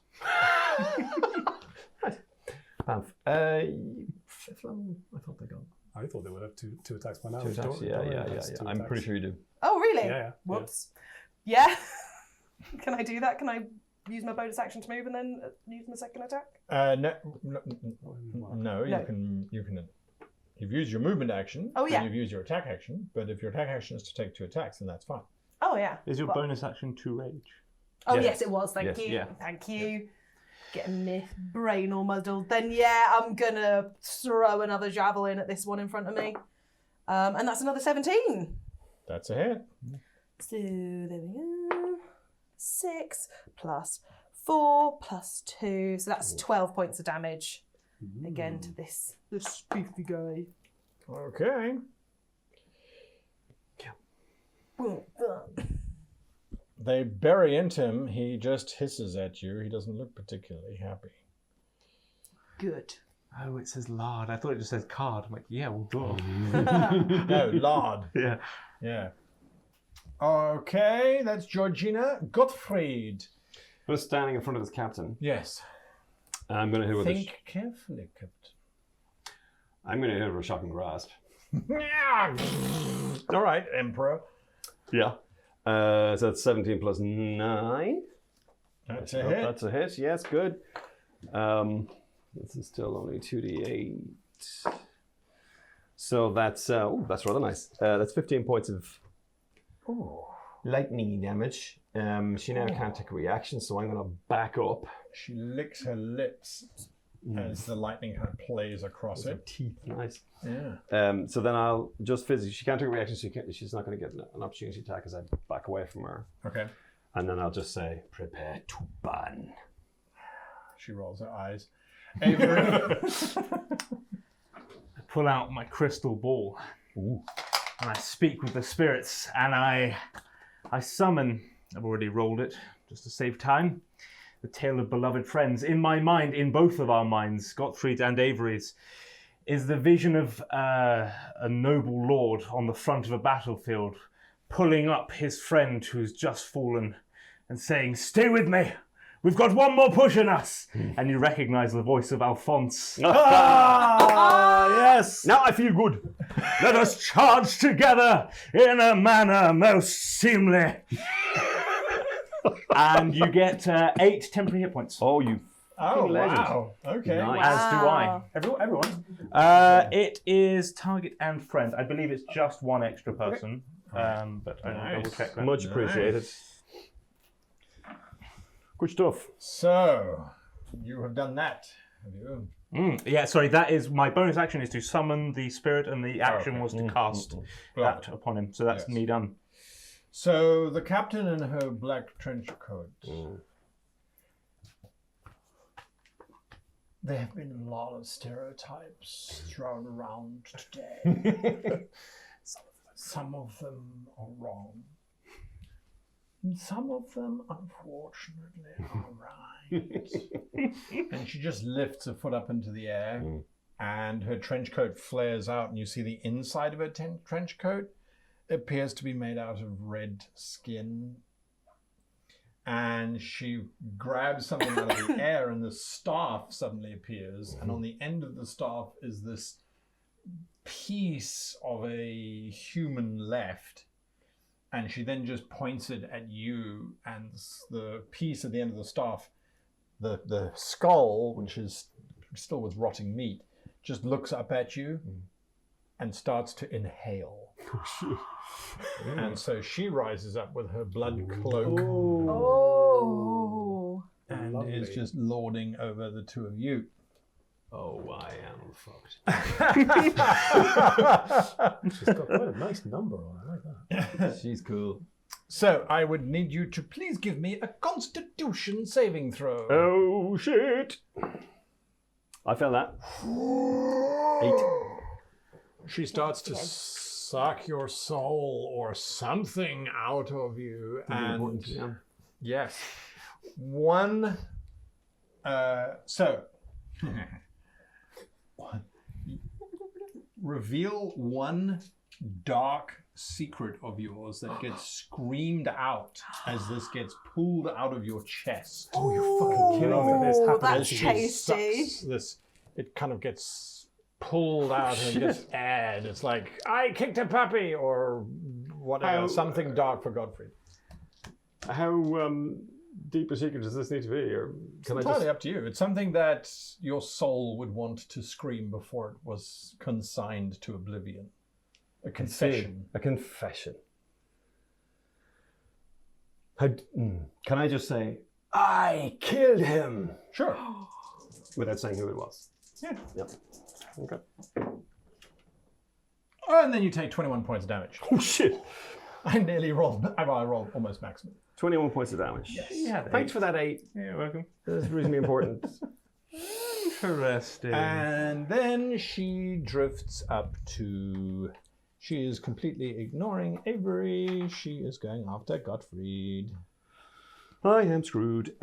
[SPEAKER 6] Bamf. Fifth level? I thought they got
[SPEAKER 3] I thought they would have two attacks by now.
[SPEAKER 6] 2 attacks.
[SPEAKER 3] Dorian has two
[SPEAKER 6] I'm
[SPEAKER 3] attacks.
[SPEAKER 6] pretty sure you do.
[SPEAKER 4] Oh, really?
[SPEAKER 3] Yeah.
[SPEAKER 4] Whoops. Yeah. Can I do that? Can I use my bonus action to move and then use my second attack?
[SPEAKER 1] No. You can. You've used your movement action.
[SPEAKER 4] Oh, yeah.
[SPEAKER 1] And you've used your attack action. But if your attack action is to take 2 attacks, then that's fine.
[SPEAKER 4] Oh, yeah.
[SPEAKER 2] Is your bonus action to rage?
[SPEAKER 4] Oh,
[SPEAKER 6] Yes.
[SPEAKER 4] yes, it was. Thank
[SPEAKER 6] Yes,
[SPEAKER 4] you.
[SPEAKER 2] yeah.
[SPEAKER 4] Thank you. Getting my brain all muddled. Then, yeah, I'm going to throw another javelin at this one in front of me. And that's another 17.
[SPEAKER 1] That's a hit.
[SPEAKER 4] So, there we go. 6 plus 4 plus 2. So that's 12 points of damage. Again to this beefy guy.
[SPEAKER 1] Okay. They bury into him. He just hisses at you. He doesn't look particularly happy.
[SPEAKER 4] Good.
[SPEAKER 2] Oh, it says lard. I thought it just says card. I'm like, yeah, well, duh.
[SPEAKER 1] No, lard.
[SPEAKER 2] Yeah.
[SPEAKER 1] Yeah. Okay, that's Georgina. Gottfried.
[SPEAKER 6] I'm just standing in front of this captain.
[SPEAKER 1] Yes.
[SPEAKER 6] And I'm going to hit with
[SPEAKER 1] Think carefully, Captain.
[SPEAKER 6] I'm going to hit with a shocking grasp.
[SPEAKER 1] All right, Emperor.
[SPEAKER 6] Yeah. So that's 17 plus 9.
[SPEAKER 1] That's a hit.
[SPEAKER 6] That's a hit. Yes, good. This is still only 2d8. So that's rather nice. That's 15 points of lightning damage. She now can't take a reaction, so I'm going to back up.
[SPEAKER 1] She licks her lips as the lightning kind of plays across
[SPEAKER 6] Her
[SPEAKER 1] it.
[SPEAKER 6] teeth, nice.
[SPEAKER 1] Yeah.
[SPEAKER 6] So then I'll just physically. She can't take a reaction, so she's not going to get an opportunity attack as I back away from her.
[SPEAKER 1] Okay.
[SPEAKER 6] And then I'll just say, "Prepare to burn."
[SPEAKER 1] She rolls her eyes. Avery.
[SPEAKER 2] I pull out my crystal ball. And I speak with the spirits, and I summon, I've already rolled it, just to save time, the tale of beloved friends. In my mind, in both of our minds, Gottfried and Avery's, is the vision of a noble lord on the front of a battlefield, pulling up his friend who's just fallen and saying, "Stay with me, We've got one more push in us. And you recognise the voice of Alphonse.
[SPEAKER 6] Yes!
[SPEAKER 2] Now I feel good. Let us charge together in a manner most seemly. And you get 8 temporary hit points.
[SPEAKER 6] Oh, you
[SPEAKER 1] Oh,
[SPEAKER 6] legend.
[SPEAKER 1] wow. Okay.
[SPEAKER 6] Nice.
[SPEAKER 2] As do I.
[SPEAKER 4] Wow.
[SPEAKER 3] Everyone?
[SPEAKER 2] It is target and friend. I believe it's just one extra person. But I will double check that.
[SPEAKER 6] Much appreciated. Good stuff.
[SPEAKER 1] So, you have done that, have you?
[SPEAKER 2] Yeah, sorry, that is my bonus action is to summon the spirit, and the action was to cast that upon him. So that's
[SPEAKER 1] Yes.
[SPEAKER 2] me done.
[SPEAKER 1] So, the captain in her black trench coat. There have been a lot of stereotypes thrown around today. Some of them are wrong. And some of them, unfortunately, are right. And she just lifts a foot up into the air, and her trench coat flares out, and you see the inside of her trench coat appears to be made out of red skin. And she grabs something out of the air, and the staff suddenly appears, and on the end of the staff is this piece of a human left. And she then just points it at you, and the piece at the end of the staff, the skull, which is still with rotting meat, just looks up at you and starts to inhale. And so she rises up with her blood cloak
[SPEAKER 4] Oh.
[SPEAKER 1] and
[SPEAKER 3] Lovely.
[SPEAKER 1] is just lording over the two of you.
[SPEAKER 6] Oh, I am fucked.
[SPEAKER 3] She's got quite a nice number on her. I like that.
[SPEAKER 6] She's cool.
[SPEAKER 1] So I would need you to please give me a Constitution saving throw.
[SPEAKER 6] Oh, shit. I failed that. 8.
[SPEAKER 1] She starts to suck your soul or something out of you, and yes, one. So reveal one dark secret of yours that gets screamed out as this gets pulled out of your chest.
[SPEAKER 3] Oh, you're fucking kidding me. This happened.
[SPEAKER 4] That's
[SPEAKER 1] She
[SPEAKER 4] tasty.
[SPEAKER 1] sucks this. It kind of gets pulled out and gets aired. It's like, I kicked a puppy, or whatever. Something dark for Godfrey.
[SPEAKER 6] How deep a secret does this need to be? Or can I
[SPEAKER 1] Entirely
[SPEAKER 6] just...
[SPEAKER 1] up to you. It's something that your soul would want to scream before it was consigned to oblivion. A confession.
[SPEAKER 6] A confession. Can I just say, I killed him?
[SPEAKER 1] Sure.
[SPEAKER 6] Without saying who it was.
[SPEAKER 1] Yeah.
[SPEAKER 6] Yep. Okay.
[SPEAKER 1] Oh, and then you take 21 points of damage.
[SPEAKER 6] Oh, shit.
[SPEAKER 1] I rolled almost maximum.
[SPEAKER 6] 21 points of damage.
[SPEAKER 2] Yeah,
[SPEAKER 6] Thanks for that 8.
[SPEAKER 2] Yeah, you're welcome.
[SPEAKER 6] That's reasonably important.
[SPEAKER 2] Interesting.
[SPEAKER 1] And then she drifts up to... She is completely ignoring Avery. She is going after Gottfried.
[SPEAKER 6] I am screwed.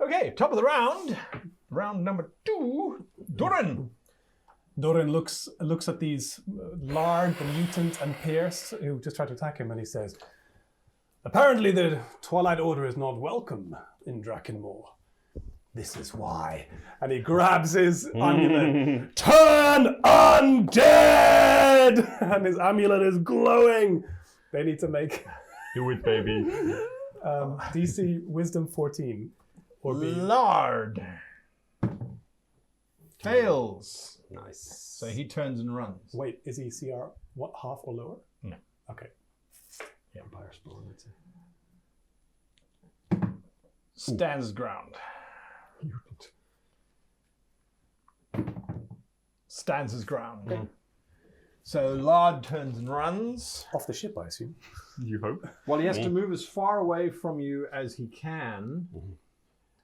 [SPEAKER 1] Okay, top of the round. Round number 2. Doran.
[SPEAKER 3] Doran looks at these Lard, the mutant, and Pierce, who just tried to attack him, and he says, apparently the Twilight Order is not welcome in Drakkenmoor. This is why. And he grabs his amulet. Turn undead! And his amulet is glowing. They need to make
[SPEAKER 6] Do it, baby.
[SPEAKER 3] DC Wisdom 14. Or be...
[SPEAKER 1] Lard. Fails.
[SPEAKER 6] Nice.
[SPEAKER 1] So he turns and runs.
[SPEAKER 3] Wait, is he CR what, half or lower?
[SPEAKER 1] No.
[SPEAKER 3] Okay.
[SPEAKER 6] Empire Spawn, I'd say.
[SPEAKER 1] Stands his ground. Stands his ground.
[SPEAKER 3] Okay.
[SPEAKER 1] So Lard turns and runs.
[SPEAKER 3] Off the ship, I assume.
[SPEAKER 6] You hope.
[SPEAKER 1] Well, he has to move as far away from you as he can.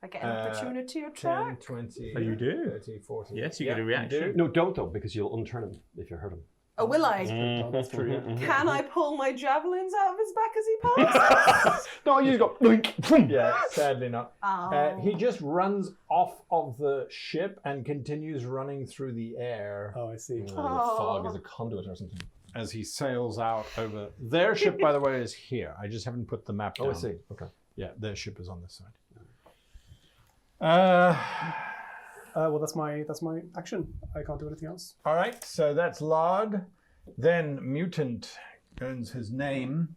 [SPEAKER 4] I get an opportunity
[SPEAKER 1] 10,
[SPEAKER 4] attack.
[SPEAKER 1] 20,
[SPEAKER 2] Oh, you do?
[SPEAKER 1] 30, 40.
[SPEAKER 2] Yes, you
[SPEAKER 1] Yeah,
[SPEAKER 2] get a reaction.
[SPEAKER 1] do.
[SPEAKER 6] No, don't though, because you'll unturn him if you hurt him.
[SPEAKER 4] Oh, will I?
[SPEAKER 3] Oh, that's true, yeah.
[SPEAKER 4] Can I pull my javelins out of his back as he passes?
[SPEAKER 6] No, you just go. Boink.
[SPEAKER 1] Yeah, sadly not.
[SPEAKER 4] Oh.
[SPEAKER 1] He just runs off of the ship and continues running through the air
[SPEAKER 3] Oh, I see.
[SPEAKER 6] The fog is a conduit or something.
[SPEAKER 1] as he sails out over. Their ship, by the way, is here. I just haven't put the map down.
[SPEAKER 6] Oh, I see. Okay.
[SPEAKER 1] Yeah, their ship is on this side.
[SPEAKER 3] Well, that's my action. I can't do anything else.
[SPEAKER 1] All right, so that's Lard. Then Mutant earns his name.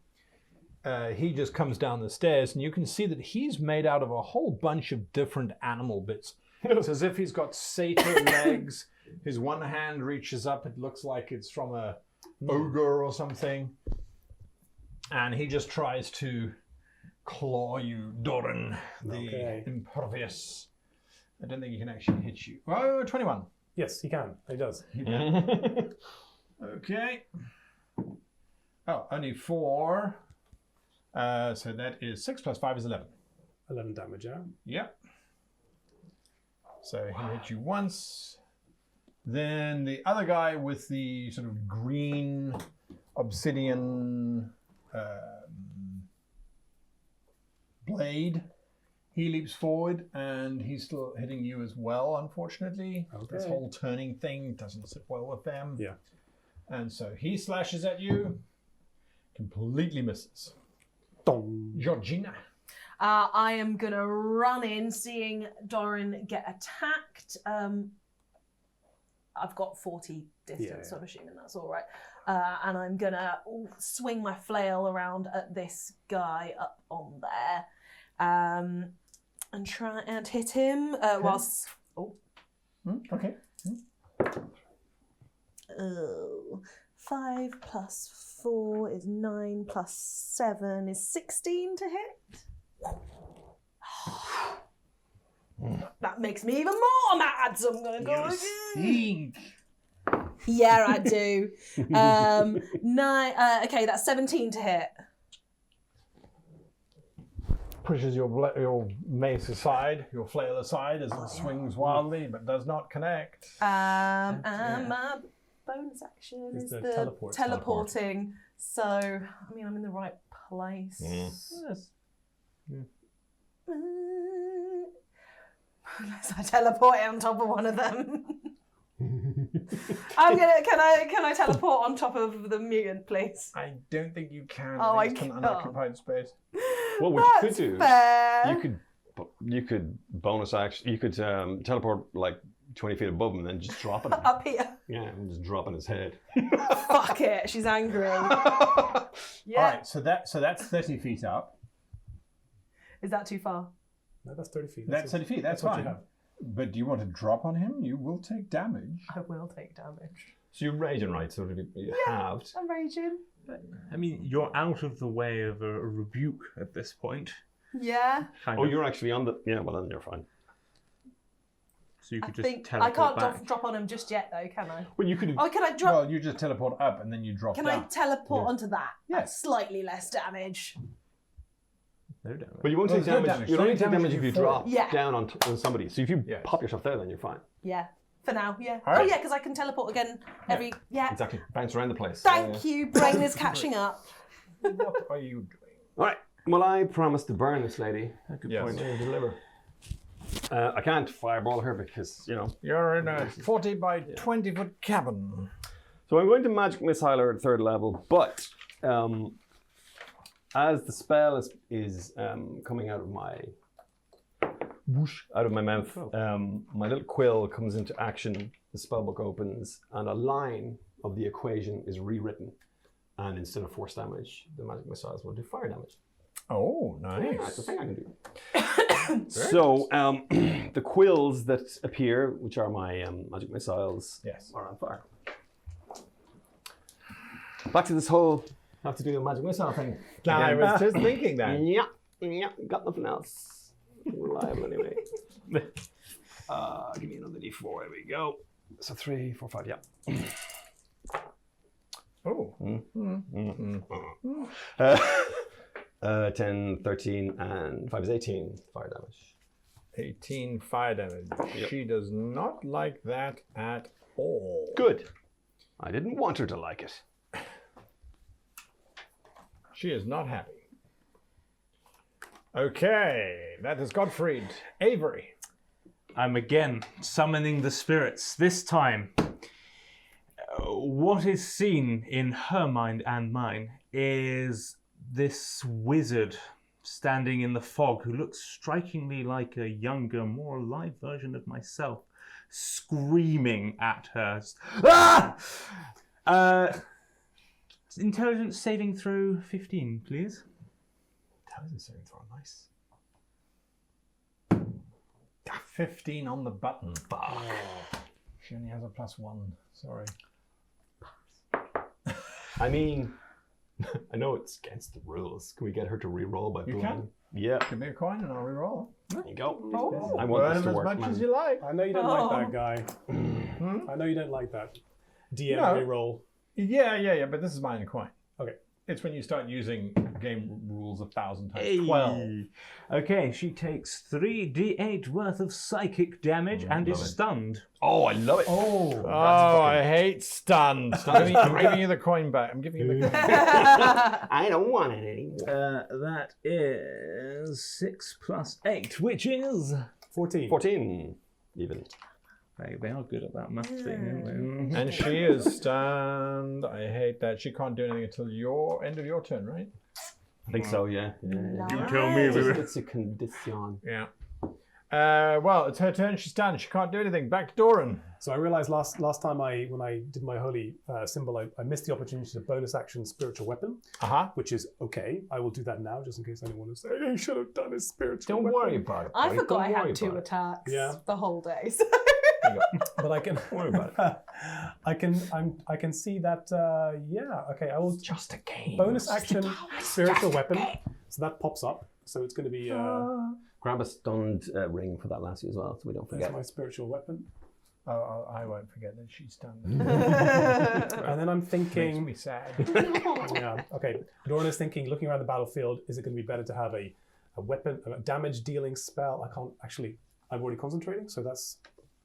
[SPEAKER 1] He just comes down the stairs, and you can see that he's made out of a whole bunch of different animal bits. It's as if he's got satyr legs. His one hand reaches up. It looks like it's from a ogre or something. And he just tries to claw you, Doran, the impervious. I don't think he can actually hit you. Oh, 21.
[SPEAKER 3] Yes, he can. He does.
[SPEAKER 1] Okay. Oh, only 4. So that is 6 plus 5 is 11.
[SPEAKER 3] 11 damage, yeah?
[SPEAKER 1] Yep. So he hit you once. Then the other guy with the sort of green obsidian blade, he leaps forward and he's still hitting you as well, unfortunately.
[SPEAKER 3] Okay.
[SPEAKER 1] This whole turning thing doesn't sit well with them.
[SPEAKER 3] Yeah.
[SPEAKER 1] And so he slashes at you, completely misses.
[SPEAKER 3] Dong.
[SPEAKER 1] Georgina.
[SPEAKER 4] I am going to run in, seeing Doran get attacked. I've got 40 distance, so I'm assuming that's all right. And I'm going to swing my flail around at this guy up on there and try and hit him whilst... Oh.
[SPEAKER 1] Okay.
[SPEAKER 4] 5 plus 4 is 9 plus 7 is 16 to hit. That makes me even more mad, so I'm going to go again. Yeah, I do. 9. Okay, that's 17 to hit.
[SPEAKER 1] Pushes your mace aside, your flail aside as it swings wildly, but does not connect.
[SPEAKER 4] And my bonus action is the teleporting. So, I mean, I'm in the right place. Yes. Unless I teleport on top of one of them. I'm gonna. Can I teleport on top of the mutant, please?
[SPEAKER 1] I don't think you can.
[SPEAKER 4] Oh, I
[SPEAKER 1] it's an
[SPEAKER 4] can't.
[SPEAKER 1] unoccupied space.
[SPEAKER 6] Well, what you could do,
[SPEAKER 4] fair.
[SPEAKER 6] you could bonus action. You could teleport like 20 feet above him, and then just drop it.
[SPEAKER 4] Up here.
[SPEAKER 6] Yeah, and just drop on his head.
[SPEAKER 4] Fuck it. She's angry. Yeah.
[SPEAKER 1] All right, so that's 30 feet up.
[SPEAKER 4] Is that too far?
[SPEAKER 3] No, that's 30 feet.
[SPEAKER 1] That's 30 feet. That's
[SPEAKER 3] what you
[SPEAKER 1] fine.
[SPEAKER 3] have.
[SPEAKER 1] But do you want to drop on him? You will take damage.
[SPEAKER 4] I will take damage.
[SPEAKER 6] So you're raging, right? So it'll be halved.
[SPEAKER 4] I'm raging.
[SPEAKER 2] I mean, you're out of the way of a rebuke at this point.
[SPEAKER 4] Yeah.
[SPEAKER 2] Kind
[SPEAKER 6] Oh,
[SPEAKER 2] of.
[SPEAKER 6] you're actually on the... Yeah, well then you're fine.
[SPEAKER 2] So you
[SPEAKER 4] I
[SPEAKER 2] could just
[SPEAKER 4] think I
[SPEAKER 2] teleport
[SPEAKER 4] can't
[SPEAKER 2] back.
[SPEAKER 4] drop on him just yet, though, can I?
[SPEAKER 6] Well, you could...
[SPEAKER 4] Oh, can I drop?
[SPEAKER 1] Well, you just teleport up and then you drop
[SPEAKER 4] Can I
[SPEAKER 1] down.
[SPEAKER 4] teleport onto that?
[SPEAKER 1] Yes.
[SPEAKER 4] That's slightly less damage.
[SPEAKER 2] No damage.
[SPEAKER 6] But you won't
[SPEAKER 1] Well,
[SPEAKER 6] take
[SPEAKER 1] there's no
[SPEAKER 6] damage.
[SPEAKER 1] damage.
[SPEAKER 6] You'll only
[SPEAKER 1] Only
[SPEAKER 6] take damage
[SPEAKER 1] damage
[SPEAKER 6] if you
[SPEAKER 1] if you fall.
[SPEAKER 6] drop
[SPEAKER 4] Yeah.
[SPEAKER 6] down on somebody. So if you
[SPEAKER 1] Yes.
[SPEAKER 6] pop yourself there, then you're fine.
[SPEAKER 4] Yeah. For now, yeah.
[SPEAKER 1] All right.
[SPEAKER 4] Oh, yeah, because I can teleport again every... Yeah.
[SPEAKER 6] Exactly. Bounce around the place.
[SPEAKER 4] Thank you. Brain is catching up.
[SPEAKER 1] What are you doing?
[SPEAKER 6] All right. Well, I promised to burn this lady.
[SPEAKER 2] Good
[SPEAKER 1] Yes.
[SPEAKER 2] point.
[SPEAKER 6] I deliver. I can't fireball her because, you know.
[SPEAKER 1] You're in a 40 by 20 foot cabin.
[SPEAKER 6] So I'm going to magic missile her at 3rd level, but as the spell is coming out of my whoosh, out of my mouth, my little quill comes into action. The spellbook opens, and a line of the equation is rewritten. And instead of force damage, the magic missiles will do fire damage.
[SPEAKER 1] Oh,
[SPEAKER 6] Yeah, that's the
[SPEAKER 1] nice.
[SPEAKER 6] thing I can do. So the quills that appear, which are my magic missiles,
[SPEAKER 1] Yes.
[SPEAKER 6] are on fire. Back to this whole have to do a magic missile thing.
[SPEAKER 1] I
[SPEAKER 6] Again.
[SPEAKER 1] was just thinking that.
[SPEAKER 6] Yeah, got nothing else. Reliable anyway. Give me another d4. There we go. So 3, 4, 5. Yeah.
[SPEAKER 1] Oh.
[SPEAKER 6] 10, 13, and 5 is 18 fire damage.
[SPEAKER 1] 18 fire damage.
[SPEAKER 6] Yep.
[SPEAKER 1] She does not like that at all.
[SPEAKER 6] Good. I didn't want her to like it.
[SPEAKER 1] She is not happy. Okay, that is Gottfried. Avery.
[SPEAKER 2] I'm again summoning the spirits. This time, what is seen in her mind and mine is this wizard standing in the fog who looks strikingly like a younger, more alive version of myself, screaming at her. Ah! Intelligence saving throw 15, please.
[SPEAKER 1] Intelligence saving throw, nice. 15 on the button. Fuck. She only has a +1. Sorry.
[SPEAKER 6] I mean, I know it's against the rules. Can we get her to re-roll by
[SPEAKER 1] You
[SPEAKER 6] blowing?
[SPEAKER 1] can.
[SPEAKER 6] Yeah.
[SPEAKER 1] Give me a coin and I'll re-roll.
[SPEAKER 6] There you go.
[SPEAKER 4] Oh.
[SPEAKER 6] I want
[SPEAKER 1] Burn
[SPEAKER 6] this to
[SPEAKER 1] as
[SPEAKER 6] work,
[SPEAKER 1] much
[SPEAKER 6] man.
[SPEAKER 1] as you like.
[SPEAKER 3] I know you don't like that guy. I know you don't like that. DM
[SPEAKER 1] No.
[SPEAKER 3] reroll.
[SPEAKER 1] Yeah, but this is mine a coin.
[SPEAKER 3] Okay.
[SPEAKER 1] It's when you start using game rules 1,000 times.
[SPEAKER 2] Hey.
[SPEAKER 1] 12.
[SPEAKER 2] Okay, she takes 3d8 worth of psychic damage and is
[SPEAKER 6] love it.
[SPEAKER 2] stunned.
[SPEAKER 6] Oh, I love it.
[SPEAKER 3] Oh.
[SPEAKER 1] I hate stunned. I'm giving you the coin back. I'm giving you the coin.
[SPEAKER 6] I don't want it anymore.
[SPEAKER 2] That is 6 plus 8, which is...
[SPEAKER 3] 14.
[SPEAKER 6] 14, even.
[SPEAKER 2] They are good at that math thing, aren't they?
[SPEAKER 1] And she is stunned. I hate that. She can't do anything until your end of your turn, right?
[SPEAKER 6] I think so, yeah.
[SPEAKER 2] You tell me.
[SPEAKER 6] It's a condition.
[SPEAKER 1] Yeah. Well, it's her turn. She's done. She can't do anything. Back to Doran.
[SPEAKER 3] So I realized last time when I did my holy symbol, I missed the opportunity to bonus action spiritual weapon, which is okay. I will do that now, just in case anyone is saying he should have done his spiritual
[SPEAKER 5] Don't
[SPEAKER 3] weapon.
[SPEAKER 5] worry about it.
[SPEAKER 4] I
[SPEAKER 5] buddy.
[SPEAKER 4] forgot I
[SPEAKER 5] Don't worry
[SPEAKER 4] had 2
[SPEAKER 5] about it.
[SPEAKER 4] attacks
[SPEAKER 3] Yeah.
[SPEAKER 4] the whole day. So.
[SPEAKER 3] But I can
[SPEAKER 5] Don't worry about it.
[SPEAKER 3] I can see that. Okay. I will
[SPEAKER 5] Just a game.
[SPEAKER 3] bonus action spiritual weapon. So that pops up. So it's going to be.
[SPEAKER 5] Grab a stunned ring for that lassie as well, so we don't
[SPEAKER 3] There's
[SPEAKER 5] forget.
[SPEAKER 3] my spiritual weapon.
[SPEAKER 1] Oh, I won't forget that she's done.
[SPEAKER 3] And then I'm
[SPEAKER 1] Makes
[SPEAKER 3] thinking.
[SPEAKER 1] me sad.
[SPEAKER 3] Yeah. Okay. Doran is thinking, looking around the battlefield, is it going to be better to have a weapon, a damage dealing spell? I can't actually. I'm already concentrating, so that's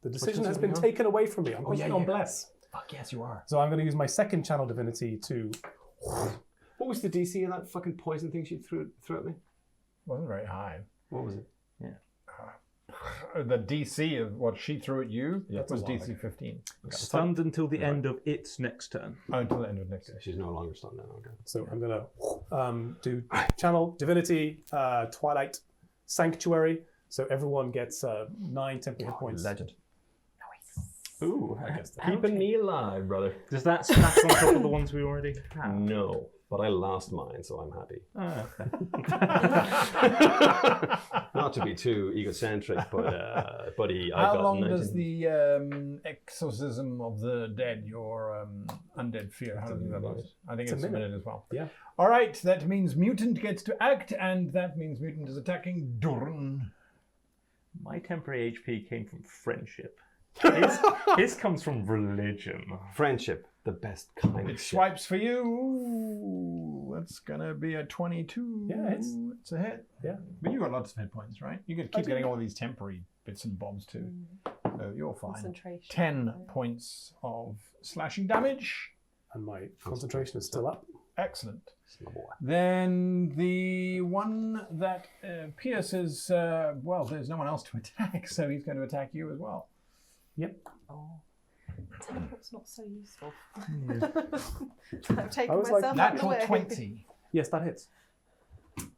[SPEAKER 3] the decision has been taken away from me. I'm concentrating on bless.
[SPEAKER 5] Fuck yes, you are.
[SPEAKER 3] So I'm going to use my second channel divinity to.
[SPEAKER 5] What was the DC of that fucking poison thing she threw at me?
[SPEAKER 1] Wasn't very high.
[SPEAKER 5] What was it?
[SPEAKER 1] The DC of what she threw at you
[SPEAKER 3] that's
[SPEAKER 1] was
[SPEAKER 3] a lot,
[SPEAKER 1] DC 15.
[SPEAKER 2] Stunned until the end of its next turn.
[SPEAKER 1] Oh, until the end of next day.
[SPEAKER 5] She's no longer stunned now. Okay.
[SPEAKER 3] So I'm going to do channel divinity, Twilight Sanctuary. So everyone gets 9 temporary hit points.
[SPEAKER 5] Legend.
[SPEAKER 2] Ooh,
[SPEAKER 5] Keeping me alive, brother.
[SPEAKER 2] does that stack on top of the ones we already have?
[SPEAKER 6] No, but I lost mine, so I'm happy. Not to be too egocentric, but buddy, I
[SPEAKER 1] How
[SPEAKER 6] got
[SPEAKER 1] long
[SPEAKER 6] 19.
[SPEAKER 1] does the exorcism of the dead, your undead fear, how long does that last? I think it's a minute as well.
[SPEAKER 3] Yeah.
[SPEAKER 1] All right, that means mutant gets to act, and that means mutant is attacking Doran.
[SPEAKER 2] My temporary HP came from friendship. His comes from religion.
[SPEAKER 6] Friendship, the best kind
[SPEAKER 1] It
[SPEAKER 6] of shit.
[SPEAKER 1] swipes for you. Ooh, that's gonna be a 22.
[SPEAKER 3] Yeah,
[SPEAKER 1] it's a hit.
[SPEAKER 3] Yeah.
[SPEAKER 1] But you got lots of hit points, right? You could keep getting all these temporary bits and bobs too. So you're fine.
[SPEAKER 4] Concentration.
[SPEAKER 1] 10 points of slashing damage.
[SPEAKER 3] And my concentration is still up.
[SPEAKER 1] Excellent. Then the one that pierces, well, there's no one else to attack, so he's going to attack you as well.
[SPEAKER 3] Yep.
[SPEAKER 4] Oh, teleport's not so useful. I've taken
[SPEAKER 3] I was like,
[SPEAKER 4] myself out of the
[SPEAKER 1] Natural
[SPEAKER 4] way.
[SPEAKER 1] 20,
[SPEAKER 3] Yes, that hits.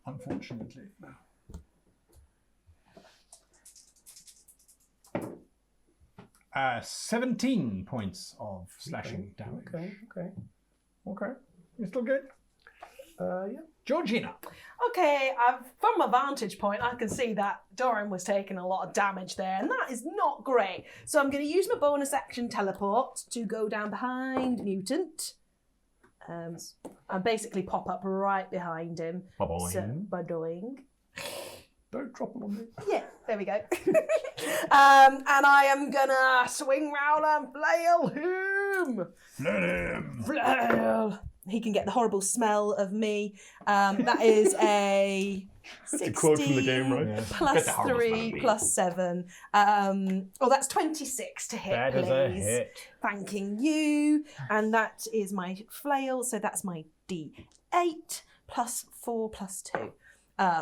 [SPEAKER 1] unfortunately. 17 points of slashing damage.
[SPEAKER 3] Okay.
[SPEAKER 1] You're still good?
[SPEAKER 3] Yeah.
[SPEAKER 1] Georgina.
[SPEAKER 4] Okay, from a vantage point, I can see that Doran was taking a lot of damage there, and that is not great. So I'm going to use my bonus action teleport to go down behind Mutant. And basically pop up right behind him.
[SPEAKER 6] Ba-boing.
[SPEAKER 4] So, ba-doing.
[SPEAKER 3] Don't drop them on me.
[SPEAKER 4] Yeah, there we go. And I am gonna swing round and flail him. Flail. He can get the horrible smell of me. That is a 16
[SPEAKER 3] quote from the game, right?
[SPEAKER 1] Yeah.
[SPEAKER 4] plus
[SPEAKER 6] Get the horrible smell of
[SPEAKER 4] 3
[SPEAKER 6] me.
[SPEAKER 4] plus 7. That's 26 to hit,
[SPEAKER 1] That
[SPEAKER 4] please.
[SPEAKER 1] is a hit.
[SPEAKER 4] Thanking you. And that is my flail, so that's my D8 plus 4 plus 2.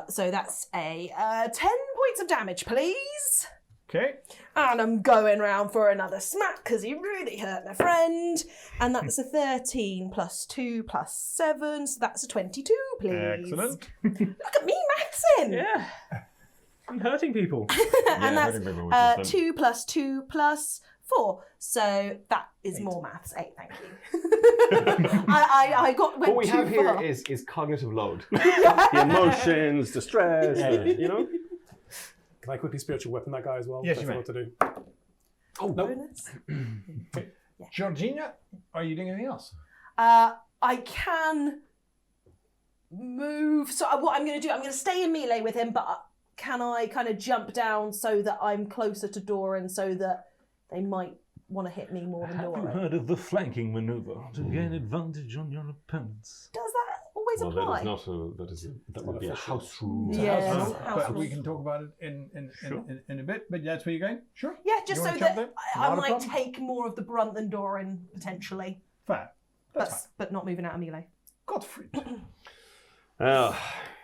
[SPEAKER 4] So that's a 10 points of damage, please.
[SPEAKER 1] Okay.
[SPEAKER 4] And I'm going round for another smack because he really hurt my friend. And that's a 13 plus 2 plus 7. So that's a 22, please.
[SPEAKER 1] Excellent.
[SPEAKER 4] Look at me maxing.
[SPEAKER 2] Yeah. I'm hurting people.
[SPEAKER 4] And that's
[SPEAKER 6] hurting people, which is
[SPEAKER 4] 2 plus 2 plus 4. So that is more maths. 8, thank you. I went
[SPEAKER 5] What we
[SPEAKER 4] too
[SPEAKER 5] have here
[SPEAKER 4] far.
[SPEAKER 5] is cognitive load.
[SPEAKER 6] The emotions, the stress, you know?
[SPEAKER 3] Can I quickly spiritual weapon that guy as well?
[SPEAKER 1] Yes,
[SPEAKER 3] That's
[SPEAKER 1] you may.
[SPEAKER 3] what to do.
[SPEAKER 5] Oh,
[SPEAKER 4] Bonus.
[SPEAKER 1] Georgina, are you doing anything else?
[SPEAKER 4] I can move. So what I'm going to do, I'm going to stay in melee with him, but can I kind of jump down so that I'm closer to Doran so that they might want to hit me more than
[SPEAKER 2] Have you
[SPEAKER 4] Doran?
[SPEAKER 2] heard of the flanking maneuver to gain advantage on your opponents?
[SPEAKER 4] Does that always
[SPEAKER 6] Well,
[SPEAKER 4] apply?
[SPEAKER 6] that would be a house rule.
[SPEAKER 4] Yeah.
[SPEAKER 1] House
[SPEAKER 4] House
[SPEAKER 1] but we
[SPEAKER 4] rules.
[SPEAKER 1] can talk about it in a bit. But that's where you're going? Sure.
[SPEAKER 4] Yeah, just
[SPEAKER 1] You
[SPEAKER 4] so
[SPEAKER 1] wanna jump
[SPEAKER 4] that
[SPEAKER 1] there?
[SPEAKER 4] I
[SPEAKER 1] Not a
[SPEAKER 4] might
[SPEAKER 1] problem.
[SPEAKER 4] take more of the brunt than Doran, potentially.
[SPEAKER 1] Fair.
[SPEAKER 4] But not moving out of melee.
[SPEAKER 1] Gottfried.
[SPEAKER 6] Oh,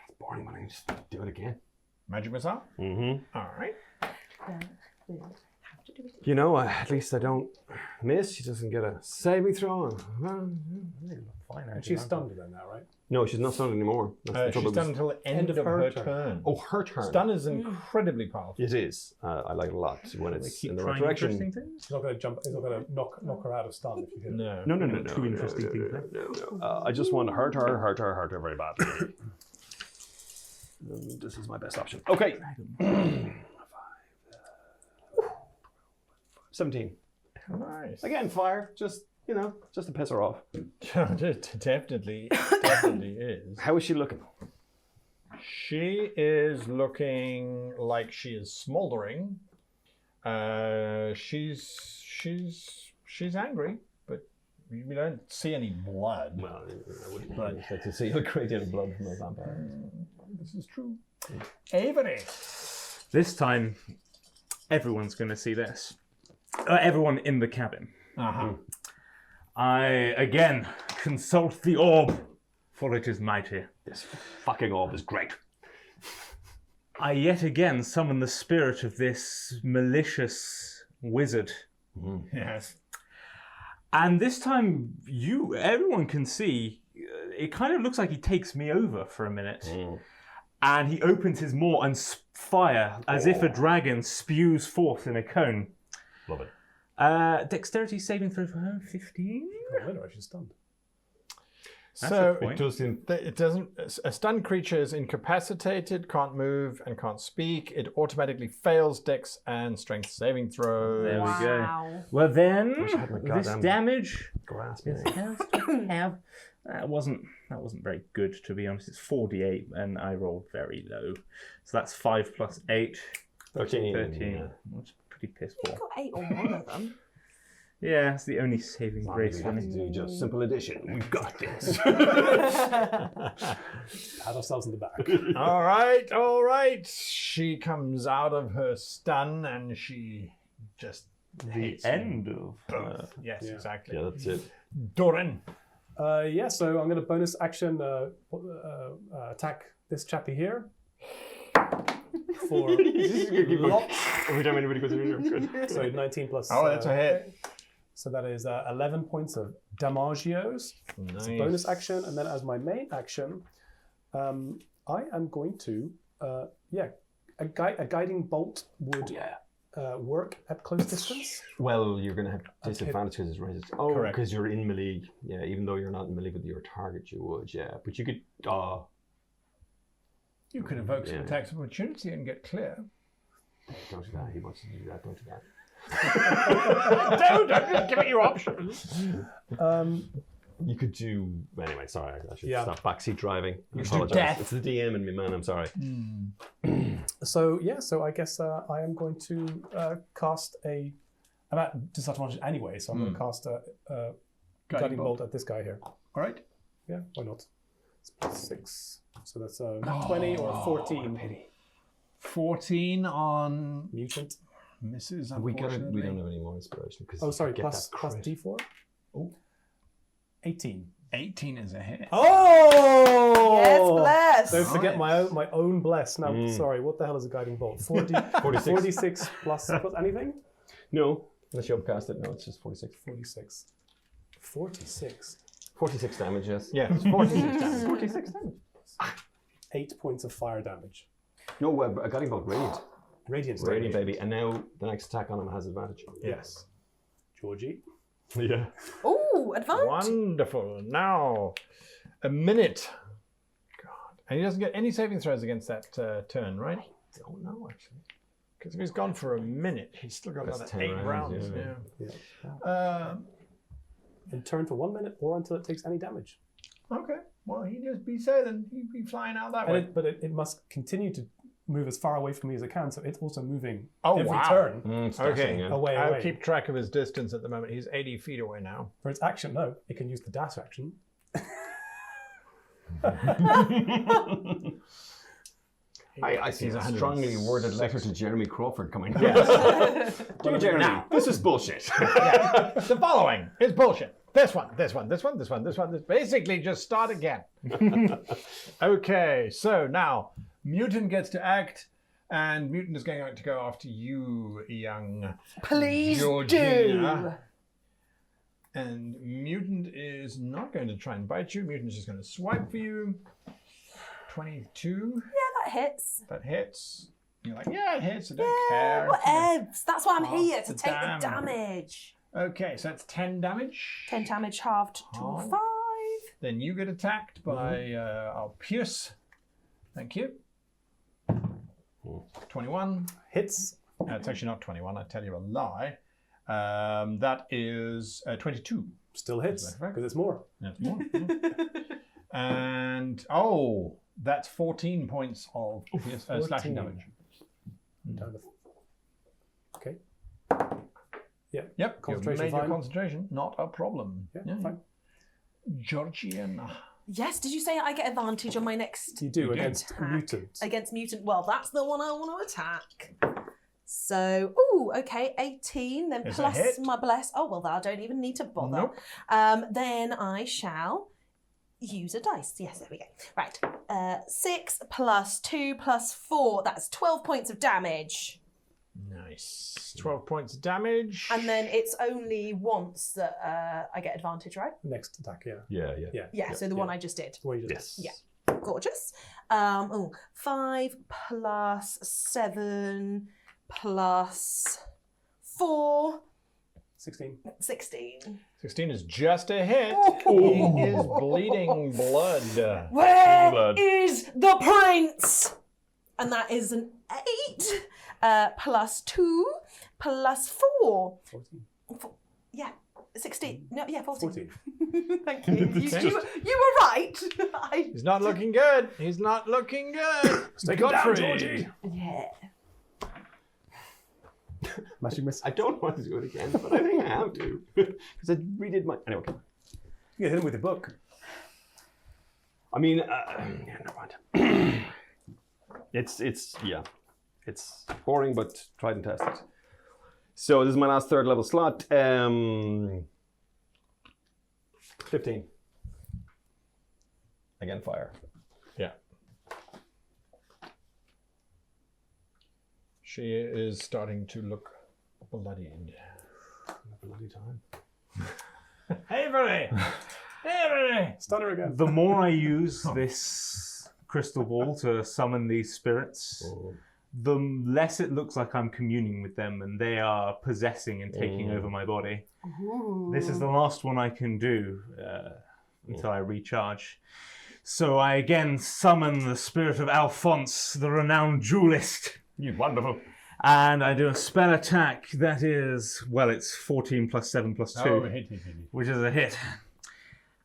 [SPEAKER 5] it's boring when I just do it again.
[SPEAKER 1] Magic missile?
[SPEAKER 6] mm-hmm.
[SPEAKER 1] All right.
[SPEAKER 4] We'll have to do it.
[SPEAKER 5] You know, at least I don't miss. She doesn't get a saving throw.
[SPEAKER 2] Fine,
[SPEAKER 3] She's stunned then now, right?
[SPEAKER 5] No, she's not stunned anymore. That's the
[SPEAKER 1] She's
[SPEAKER 5] trouble.
[SPEAKER 1] done until the end of her turn.
[SPEAKER 5] Oh, her turn.
[SPEAKER 1] Stun is incredibly powerful.
[SPEAKER 5] It is. I like it a lot when it's
[SPEAKER 2] Keep
[SPEAKER 5] in the right
[SPEAKER 2] trying
[SPEAKER 5] direction.
[SPEAKER 2] interesting things.
[SPEAKER 3] He's not going to jump. He's not going to knock her out of stun if you hit her.
[SPEAKER 1] No.
[SPEAKER 5] No.
[SPEAKER 2] Two interesting things there.
[SPEAKER 5] No. I just want to hurt her very badly. And this is my best option. Okay. 17.
[SPEAKER 1] Nice.
[SPEAKER 5] Again, fire. Just to piss her off.
[SPEAKER 1] Definitely is.
[SPEAKER 5] How is she looking?
[SPEAKER 1] She is looking like she is smoldering. She's angry, but we don't see any blood.
[SPEAKER 5] Well, I wouldn't expect to see a great deal of blood from a vampire.
[SPEAKER 1] This is true. Avery.
[SPEAKER 2] This time, everyone's going to see this. Everyone in the cabin.
[SPEAKER 1] Uh-huh.
[SPEAKER 2] I, again, consult the orb, for it is mighty.
[SPEAKER 5] This fucking orb is great.
[SPEAKER 2] I yet again summon the spirit of this malicious wizard.
[SPEAKER 1] Yes.
[SPEAKER 2] And this time, everyone can see, it kind of looks like he takes me over for a minute. And he opens his maw and fire, as if a dragon spews forth in a cone.
[SPEAKER 6] Love it.
[SPEAKER 2] Dexterity saving throw for her, 15?
[SPEAKER 3] Oh, no, she's stunned.
[SPEAKER 2] That's
[SPEAKER 1] So
[SPEAKER 2] a point.
[SPEAKER 1] it doesn't. A stunned creature is incapacitated, can't move, and can't speak. It automatically fails Dex and Strength saving throws.
[SPEAKER 2] There we
[SPEAKER 4] Wow.
[SPEAKER 2] go. Well then,
[SPEAKER 5] had my
[SPEAKER 2] this
[SPEAKER 5] goddamn
[SPEAKER 2] damage
[SPEAKER 5] Grasp.
[SPEAKER 2] is has to have. That wasn't very good, to be honest. It's 4d8, and I rolled very low. So that's 5 plus 8,
[SPEAKER 5] 13.
[SPEAKER 2] 13.
[SPEAKER 5] Yeah.
[SPEAKER 2] That's pretty piss
[SPEAKER 4] You
[SPEAKER 2] poor.
[SPEAKER 4] got 8 on one of them.
[SPEAKER 2] Yeah, it's the only saving
[SPEAKER 5] We
[SPEAKER 2] grace for
[SPEAKER 5] have to
[SPEAKER 2] me.
[SPEAKER 5] do just simple addition. We've got this.
[SPEAKER 3] Pat ourselves in the back.
[SPEAKER 1] All right. She comes out of her stun and she just
[SPEAKER 2] The
[SPEAKER 1] hits
[SPEAKER 2] end of.
[SPEAKER 1] both. Yes,
[SPEAKER 3] Yeah.
[SPEAKER 1] exactly.
[SPEAKER 6] Yeah, that's it.
[SPEAKER 1] Doran.
[SPEAKER 3] Yeah, so I'm going to bonus action attack this chappy here. For
[SPEAKER 6] Every time anybody goes in here, good.
[SPEAKER 3] so 19 plus.
[SPEAKER 1] Oh, that's a hit.
[SPEAKER 3] So that is 11 points of damagios. It's a bonus action, and then as my main action, I am going to a guiding bolt would work at close distance.
[SPEAKER 5] Well, you're going to have disadvantage because it's resist. Oh,
[SPEAKER 1] Correct.
[SPEAKER 5] because you're in melee. Yeah, even though you're not in melee with your target, you would. Yeah, but you could.
[SPEAKER 1] You could evoke some
[SPEAKER 5] Yeah.
[SPEAKER 1] attacks of opportunity and get clear.
[SPEAKER 5] Don't do that. He wants to do that. Don't do that.
[SPEAKER 1] Don't just give it your options.
[SPEAKER 5] You could do anyway. Sorry, I should
[SPEAKER 3] Yeah.
[SPEAKER 5] stop backseat driving. I
[SPEAKER 1] do
[SPEAKER 5] apologize.
[SPEAKER 1] death.
[SPEAKER 5] It's the DM in me, man. I'm sorry.
[SPEAKER 3] So I guess I am going to cast a. I'm at disadvantage anyway, so I'm going to cast a guiding bolt at this guy here.
[SPEAKER 1] All right.
[SPEAKER 3] Yeah, why not? It's plus 6. So that's a 20 or a 14.
[SPEAKER 1] 14 on
[SPEAKER 3] Mutant.
[SPEAKER 1] misses.
[SPEAKER 5] We
[SPEAKER 1] Unfortunately.
[SPEAKER 5] don't have any more inspiration because.
[SPEAKER 3] Oh, sorry, plus D4?
[SPEAKER 1] Oh.
[SPEAKER 3] 18.
[SPEAKER 1] 18 is a hit.
[SPEAKER 3] Oh!
[SPEAKER 4] Yes, bless.
[SPEAKER 3] Don't forget my own bless. Now, sorry, what the hell is a guiding bolt? 46 plus anything?
[SPEAKER 6] No, unless you upcast it. No, it's just 46.
[SPEAKER 3] 46.
[SPEAKER 6] 46 damage, yes.
[SPEAKER 1] Yeah, it's 46 damage.
[SPEAKER 6] 46 damage.
[SPEAKER 3] 8 points of fire damage.
[SPEAKER 6] No, a guiding bolt, radiant.
[SPEAKER 3] Radiant
[SPEAKER 6] Radiant, baby. And now the next attack on him has advantage.
[SPEAKER 3] Yes. Georgie.
[SPEAKER 6] Yeah.
[SPEAKER 4] Ooh, advantage.
[SPEAKER 1] Wonderful. Now, a minute. God. And he doesn't get any saving throws against that turn, right?
[SPEAKER 6] I don't know, actually.
[SPEAKER 1] Because if he's gone for a minute, he's still got
[SPEAKER 6] That's
[SPEAKER 1] another
[SPEAKER 6] 10
[SPEAKER 1] 8
[SPEAKER 6] rounds,
[SPEAKER 1] rounds.
[SPEAKER 3] Yeah. In turn for 1 minute or until it takes any damage.
[SPEAKER 1] Okay. Well, he'd just be sailing. He'd be flying out that way.
[SPEAKER 3] But it must continue to move as far away from me as it can, so it's also moving
[SPEAKER 1] Oh,
[SPEAKER 3] every
[SPEAKER 1] wow.
[SPEAKER 3] turn
[SPEAKER 1] Okay.
[SPEAKER 3] away.
[SPEAKER 1] I'll keep track of his distance at the moment. He's 80 feet away now.
[SPEAKER 3] For its action, no, it can use the dash action.
[SPEAKER 6] I see a strongly worded letter to Jeremy Crawford coming.
[SPEAKER 1] Yes.
[SPEAKER 6] Dear Jeremy, this is bullshit.
[SPEAKER 1] The following is bullshit. This one. Basically, just start again. Okay, so now Mutant gets to act, and Mutant is going to go after you, young
[SPEAKER 4] Please
[SPEAKER 1] Georgina. And Mutant is not going to try and bite you. Mutant is just going to swipe for you. 22.
[SPEAKER 4] Yeah, that hits.
[SPEAKER 1] That hits. You're like, yeah, it hits. I don't care.
[SPEAKER 4] Whatevs. That's why I'm
[SPEAKER 1] Half
[SPEAKER 4] here, to
[SPEAKER 1] the
[SPEAKER 4] take
[SPEAKER 1] damage.
[SPEAKER 4] the damage.
[SPEAKER 1] Okay, so that's 10 damage.
[SPEAKER 4] 10 damage halved to
[SPEAKER 1] Oh.
[SPEAKER 4] 5.
[SPEAKER 1] Then you get attacked by our Pierce. Thank you. 21.
[SPEAKER 3] Hits.
[SPEAKER 1] It's actually not 21. I tell you a lie. That is 22.
[SPEAKER 3] Still hits, because it's more.
[SPEAKER 1] That's more. And, that's 14 points of slashing
[SPEAKER 3] 14.
[SPEAKER 1] damage.
[SPEAKER 3] Down to... Okay.
[SPEAKER 1] Yep,
[SPEAKER 3] Concentration
[SPEAKER 1] you've made your
[SPEAKER 3] fine.
[SPEAKER 1] concentration. Not a problem.
[SPEAKER 3] Yeah, fine.
[SPEAKER 1] Georgiana.
[SPEAKER 4] Yes, did you say I get advantage on my next
[SPEAKER 3] You do
[SPEAKER 1] You do.
[SPEAKER 3] against
[SPEAKER 4] attack?
[SPEAKER 3] mutants.
[SPEAKER 4] Against mutant. Well, that's the one I want to attack. So, okay, 18, then
[SPEAKER 1] It's a
[SPEAKER 4] plus
[SPEAKER 1] hit.
[SPEAKER 4] my bless. Oh, well, I don't even need to bother.
[SPEAKER 1] Nope.
[SPEAKER 4] Then I shall use a dice. Yes, there we go. Right. 6 plus 2 plus 4. That's 12 points of damage.
[SPEAKER 1] Nice. 12 points of damage.
[SPEAKER 4] And then it's only once that I get advantage, right?
[SPEAKER 3] Next attack, yeah.
[SPEAKER 4] Yeah, so the one I just did.
[SPEAKER 3] What you just...
[SPEAKER 4] Yeah. Gorgeous. 5 plus 7 plus 4.
[SPEAKER 3] 16.
[SPEAKER 4] 16.
[SPEAKER 1] 16 is just a hit.
[SPEAKER 4] Oh.
[SPEAKER 1] He is bleeding blood.
[SPEAKER 4] Where is the prince? And that is an 8 plus 2 plus 4.
[SPEAKER 3] 14.
[SPEAKER 4] Yeah, 16. No, yeah, 14.
[SPEAKER 3] 14.
[SPEAKER 4] Thank you. You were right.
[SPEAKER 1] He's not looking good. He's not looking good.
[SPEAKER 3] Take him down,
[SPEAKER 1] Godfrey.
[SPEAKER 3] Georgie.
[SPEAKER 4] Yeah.
[SPEAKER 3] Magic miss.
[SPEAKER 6] I don't want to do it again, but I think I have to. Because I redid my... Anyway.
[SPEAKER 3] You can hit him with a book.
[SPEAKER 6] I mean, never mind. It's boring, but tried and tested. So this is my last 3rd level slot. 15. Again, fire.
[SPEAKER 1] Yeah. She is starting to look bloodied.
[SPEAKER 6] Bloody time.
[SPEAKER 1] Avery! Avery!
[SPEAKER 3] Stunner again.
[SPEAKER 2] The more I use this crystal ball to summon these spirits, the less it looks like I'm communing with them and they are possessing and taking over my body. This is the last one I can do until I recharge. So I again summon the spirit of Alphonse, the renowned duelist.
[SPEAKER 6] You wonderful.
[SPEAKER 2] And I do a spell attack that is, well, it's 14 plus 7 plus 2,
[SPEAKER 1] hit.
[SPEAKER 2] which is a hit.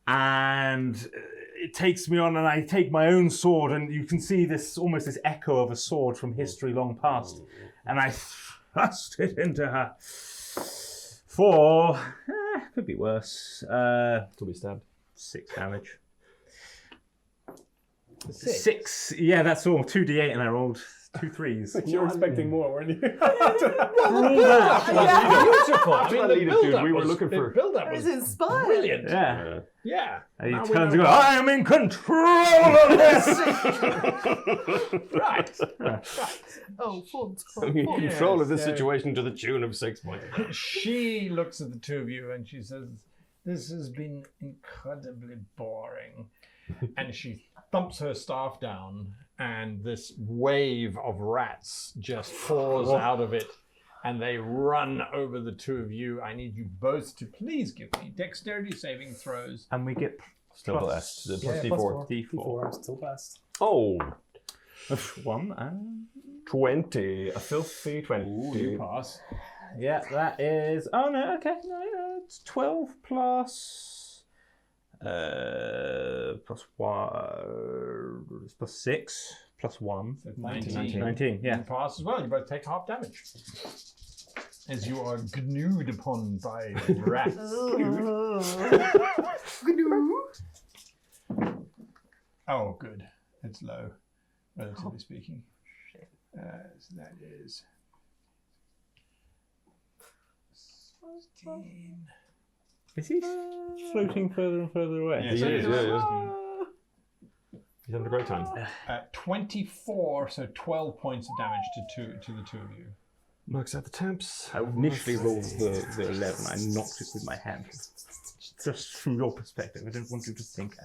[SPEAKER 2] And it takes me on and I take my own sword and you can see this, almost this echo of a sword from history long past. And I thrust it into her for, could be worse,
[SPEAKER 6] Could be stabbed.
[SPEAKER 2] 6 damage. 6. Yeah, that's all. 2d8 and I rolled 2 3s.
[SPEAKER 3] You're expecting more, weren't you?
[SPEAKER 1] Beautiful. I mean, the build-up
[SPEAKER 6] we were
[SPEAKER 1] was-
[SPEAKER 6] looking
[SPEAKER 1] the
[SPEAKER 6] for.
[SPEAKER 1] build-up
[SPEAKER 4] I was
[SPEAKER 1] was
[SPEAKER 4] inspired.
[SPEAKER 1] brilliant.
[SPEAKER 2] Yeah.
[SPEAKER 1] Yeah.
[SPEAKER 2] And he
[SPEAKER 1] Now we
[SPEAKER 2] turns and
[SPEAKER 1] know
[SPEAKER 2] goes,
[SPEAKER 1] why.
[SPEAKER 2] I am in control of this!
[SPEAKER 1] Right.
[SPEAKER 4] Oh, fonts.
[SPEAKER 6] I'm in control of this
[SPEAKER 1] Yes,
[SPEAKER 6] situation to the tune of 6 points.
[SPEAKER 1] She looks at the two of you and she says, "This has been incredibly boring." And she thumps her staff down, and this wave of rats just pours out of it, and they run over the two of you. I need you both to please give me dexterity saving throws.
[SPEAKER 2] And we get
[SPEAKER 6] Still
[SPEAKER 2] plus
[SPEAKER 6] blessed. The plus
[SPEAKER 3] Yeah,
[SPEAKER 6] D4.
[SPEAKER 2] D4.
[SPEAKER 3] I'm still blessed.
[SPEAKER 6] Oh,
[SPEAKER 2] 1 and...
[SPEAKER 6] 20. A filthy 20.
[SPEAKER 1] You pass.
[SPEAKER 2] Yeah, that is... Oh, no, okay. No, it's 12 plus... plus 1... It's plus 6, plus 1.
[SPEAKER 1] So
[SPEAKER 2] 19, yeah.
[SPEAKER 1] You pass as well. You both take half damage. As you are gnawed upon by rats. Oh, good. It's low, relatively speaking. So that is 16.
[SPEAKER 2] Is he floating further and further away?
[SPEAKER 1] Yes,
[SPEAKER 6] He
[SPEAKER 1] it
[SPEAKER 6] is,
[SPEAKER 1] is.
[SPEAKER 6] yeah. He's having a great time.
[SPEAKER 1] 24, so 12 points of damage to the two of you.
[SPEAKER 6] Knocks out the temps.
[SPEAKER 2] I initially rolled the 11. I knocked it with my hand. Just from your perspective. I don't want you to think.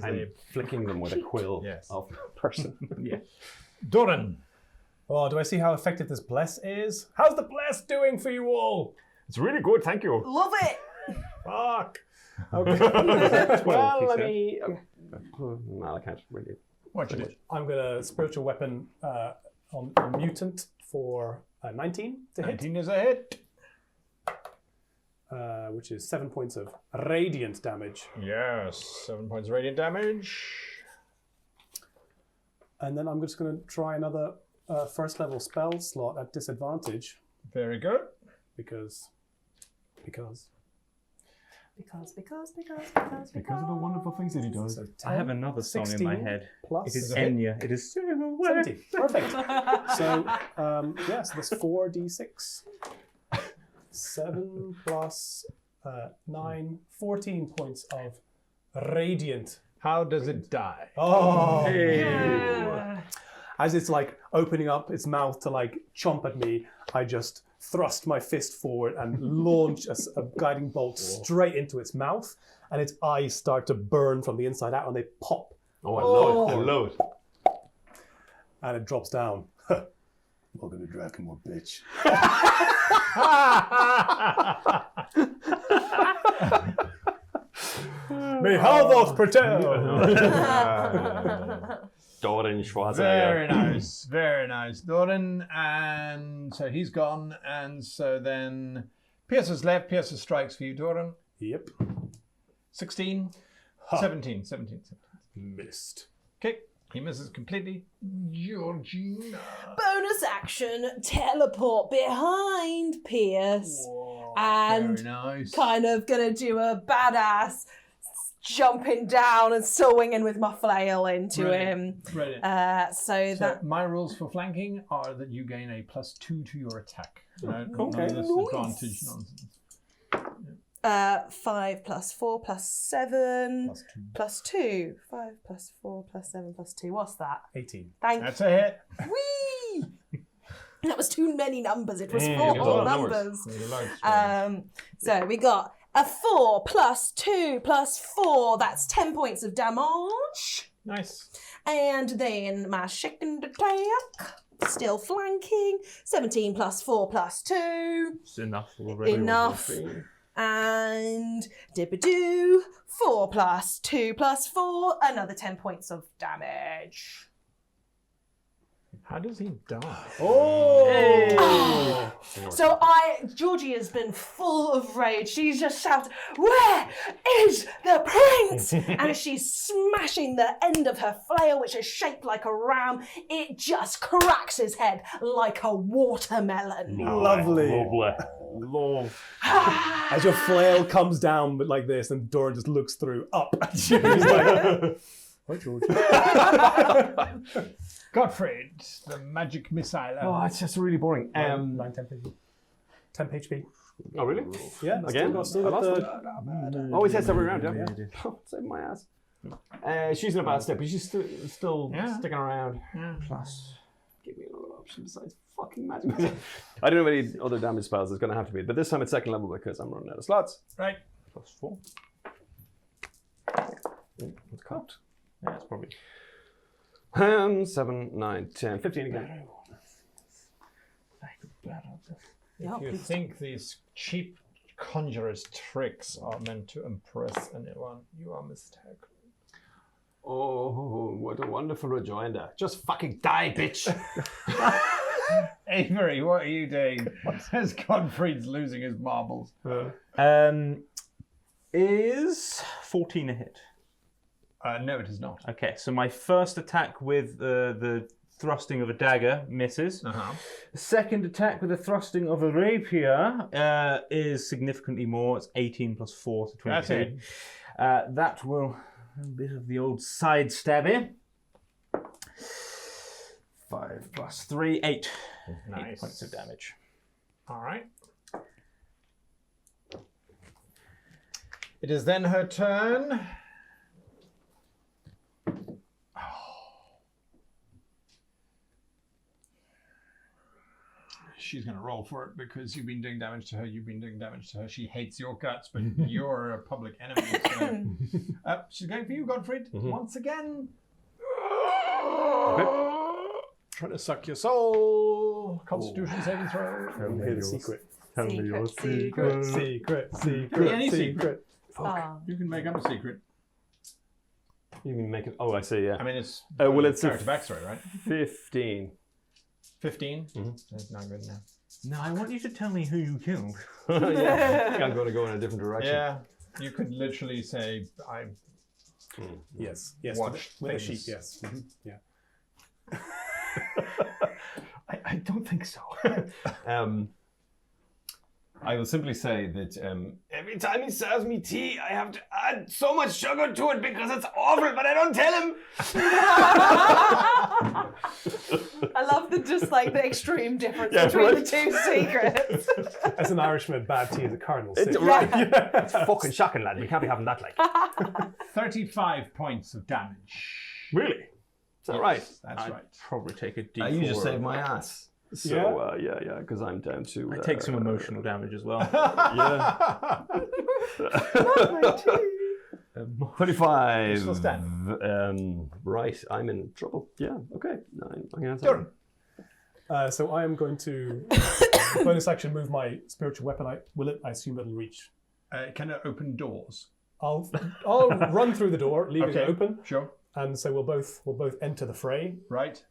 [SPEAKER 6] I'm flicking them with a quill
[SPEAKER 1] Yes.
[SPEAKER 6] of person.
[SPEAKER 2] Yeah.
[SPEAKER 1] Doran.
[SPEAKER 3] Oh, do I see how effective this bless is? How's the bless doing for you all?
[SPEAKER 6] It's really good, thank you.
[SPEAKER 4] Love it.
[SPEAKER 3] Fuck. Okay.
[SPEAKER 6] Well,
[SPEAKER 2] he
[SPEAKER 6] let
[SPEAKER 2] said.
[SPEAKER 6] me. No, I can't really.
[SPEAKER 1] What you do?
[SPEAKER 3] I'm gonna spiritual weapon on a mutant for 19 to hit,
[SPEAKER 1] 19 is a hit.
[SPEAKER 3] which is 7 points of radiant damage.
[SPEAKER 1] Yes, 7 points of radiant damage.
[SPEAKER 3] And then I'm just gonna try another first level spell slot at disadvantage
[SPEAKER 1] Very good.
[SPEAKER 3] because.
[SPEAKER 4] Because
[SPEAKER 6] Because of the wonderful things that he does.
[SPEAKER 3] So
[SPEAKER 2] I have another song in my
[SPEAKER 3] 16
[SPEAKER 2] head.
[SPEAKER 3] plus
[SPEAKER 2] It is
[SPEAKER 1] a hit.
[SPEAKER 2] Enya. It is
[SPEAKER 3] 70. Perfect. So, yeah, so that's 4d6. 7 plus 9, 14 points of radiant.
[SPEAKER 1] How does it die?
[SPEAKER 3] Oh!
[SPEAKER 4] Yeah.
[SPEAKER 3] As it's like opening up its mouth to like chomp at me, I just thrust my fist forward and launch a guiding bolt straight into its mouth, and its eyes start to burn from the inside out, and they pop,
[SPEAKER 6] Oh, I love it. I love it.
[SPEAKER 3] and it drops down. Welcome to Drakenmore, bitch. May Halvoth protect!
[SPEAKER 6] Doran Schwarzenegger.
[SPEAKER 1] Very nice, very nice. Doran, and so he's gone, and so then Pierce's left. Pierce's strikes for you, Doran.
[SPEAKER 3] Yep.
[SPEAKER 1] 16, 17.
[SPEAKER 3] Missed.
[SPEAKER 1] Okay, he misses completely. Georgina.
[SPEAKER 4] Bonus action, teleport behind Pierce. And
[SPEAKER 1] Very nice.
[SPEAKER 4] kind of gonna do a badass jumping down and swinging with my flail into
[SPEAKER 1] Brilliant.
[SPEAKER 4] him.
[SPEAKER 1] Brilliant.
[SPEAKER 4] So
[SPEAKER 1] So
[SPEAKER 4] that
[SPEAKER 1] my rules for flanking are that you gain a +2 to your attack. Right?
[SPEAKER 3] Okay.
[SPEAKER 1] None of this
[SPEAKER 4] Nice.
[SPEAKER 1] advantage nonsense.
[SPEAKER 4] 5 plus 4 plus 7
[SPEAKER 3] Plus 2.
[SPEAKER 4] plus 2. 5 plus 4 plus 7 plus 2. What's that?
[SPEAKER 3] 18.
[SPEAKER 4] Thank
[SPEAKER 1] That's a hit.
[SPEAKER 4] Whee! That was too many numbers. It was
[SPEAKER 6] it
[SPEAKER 4] 4
[SPEAKER 6] was a lot of
[SPEAKER 4] numbers. So we got a 4 plus 2 plus 4. That's 10 points of damage.
[SPEAKER 1] Nice.
[SPEAKER 4] And then my second attack, still flanking. 17 plus 4 plus 2.
[SPEAKER 2] It's enough already.
[SPEAKER 4] Enough. And dibba-doo. 4 plus 2 plus 4. Another 10 points of damage.
[SPEAKER 1] How does he die?
[SPEAKER 3] Oh!
[SPEAKER 4] So Georgie has been full of rage. She's just shouted, "Where is the prince?" And as she's smashing the end of her flail, which is shaped like a ram, it just cracks his head like a watermelon.
[SPEAKER 3] Lovely.
[SPEAKER 6] Love.
[SPEAKER 3] As your flail comes down like this, and Doran just looks through, up at you. He's like, Right, George.
[SPEAKER 1] Gottfried, the magic missile.
[SPEAKER 6] Oh, it's just really boring.
[SPEAKER 3] 9, 10 HP. 10 HP.
[SPEAKER 6] Oh, really?
[SPEAKER 3] Yeah,
[SPEAKER 6] Again?
[SPEAKER 3] still got the...
[SPEAKER 6] Oh, he says every round, yeah. Oh, save my ass. She's in a bad step, but she's still sticking around.
[SPEAKER 1] Plus.
[SPEAKER 6] Give me another option besides fucking magic. I don't have any other damage spells. It's going to have to be. But this time it's second level because I'm running out of slots.
[SPEAKER 1] Right.
[SPEAKER 2] +4.
[SPEAKER 6] It's cocked.
[SPEAKER 2] Yeah, it's probably.
[SPEAKER 6] 7, 9, 10, 15 again.
[SPEAKER 1] If you think these cheap conjurers' tricks are meant to impress anyone, you are mistaken.
[SPEAKER 6] Oh, what a wonderful rejoinder. Just fucking die, bitch.
[SPEAKER 1] Avery, what are you doing? As Gottfried's losing his marbles.
[SPEAKER 2] Is 14 a hit?
[SPEAKER 1] No, it is not.
[SPEAKER 2] Okay, so my first attack with the thrusting of a dagger misses. The second attack with the thrusting of a rapier is significantly more. It's 18 plus 4, so 22.
[SPEAKER 1] That's it.
[SPEAKER 2] That will a bit of the old side stabby. 5 plus 3, 8.
[SPEAKER 1] Nice.
[SPEAKER 2] 8 points of damage.
[SPEAKER 1] All right. It is then her turn. She's going to roll for it because you've been doing damage to her. You've been doing damage to her. She hates your guts, but you're a public enemy. So. She's going for you, Gottfried, once again.
[SPEAKER 6] Okay.
[SPEAKER 1] Trying to suck your soul. Constitution saving throw.
[SPEAKER 3] Tell me your secret.
[SPEAKER 4] Tell me your secret.
[SPEAKER 3] Secret.
[SPEAKER 1] Any secret.
[SPEAKER 4] Ah.
[SPEAKER 1] You can make up a secret.
[SPEAKER 6] You can make it. Oh, I see, yeah.
[SPEAKER 1] I mean, it's
[SPEAKER 6] well, it's a
[SPEAKER 1] character backstory, right?
[SPEAKER 6] 15.
[SPEAKER 1] 15? That's not good enough.
[SPEAKER 2] No, I want you to tell me who you killed.
[SPEAKER 6] Yeah. I'm going to go in a different direction.
[SPEAKER 1] Yeah, you could literally say, I
[SPEAKER 3] Yes.
[SPEAKER 1] watched
[SPEAKER 3] With a
[SPEAKER 1] things.
[SPEAKER 3] sheep, yes. Yeah.
[SPEAKER 6] I don't think so. I will simply say that every time he serves me tea, I have to add so much sugar to it because it's awful, but I don't tell him.
[SPEAKER 4] I love the the extreme difference
[SPEAKER 6] Yeah,
[SPEAKER 4] between
[SPEAKER 6] right.
[SPEAKER 4] the two secrets.
[SPEAKER 3] As an Irishman, bad tea is a cardinal sin.
[SPEAKER 6] It's right. It's fucking shocking, lad. We can't be having that like.
[SPEAKER 1] 35 points of damage.
[SPEAKER 6] Really? Is that right?
[SPEAKER 1] That's
[SPEAKER 2] I'd
[SPEAKER 1] right.
[SPEAKER 2] probably take a D4.
[SPEAKER 6] You just saved my ass. So, yeah, because I'm down to...
[SPEAKER 2] I take some emotional damage as well.
[SPEAKER 6] Yeah.
[SPEAKER 4] My tea.
[SPEAKER 6] 25.
[SPEAKER 1] Still stand.
[SPEAKER 6] Right, I'm in trouble. Yeah, okay. 9. I'm gonna
[SPEAKER 1] Done.
[SPEAKER 3] So I am going to bonus action move my spiritual weapon. I assume it'll reach.
[SPEAKER 1] Can it open doors?
[SPEAKER 3] I'll run through the door, leaving it open,
[SPEAKER 1] Sure.
[SPEAKER 3] and so we'll both enter the fray.
[SPEAKER 1] Right.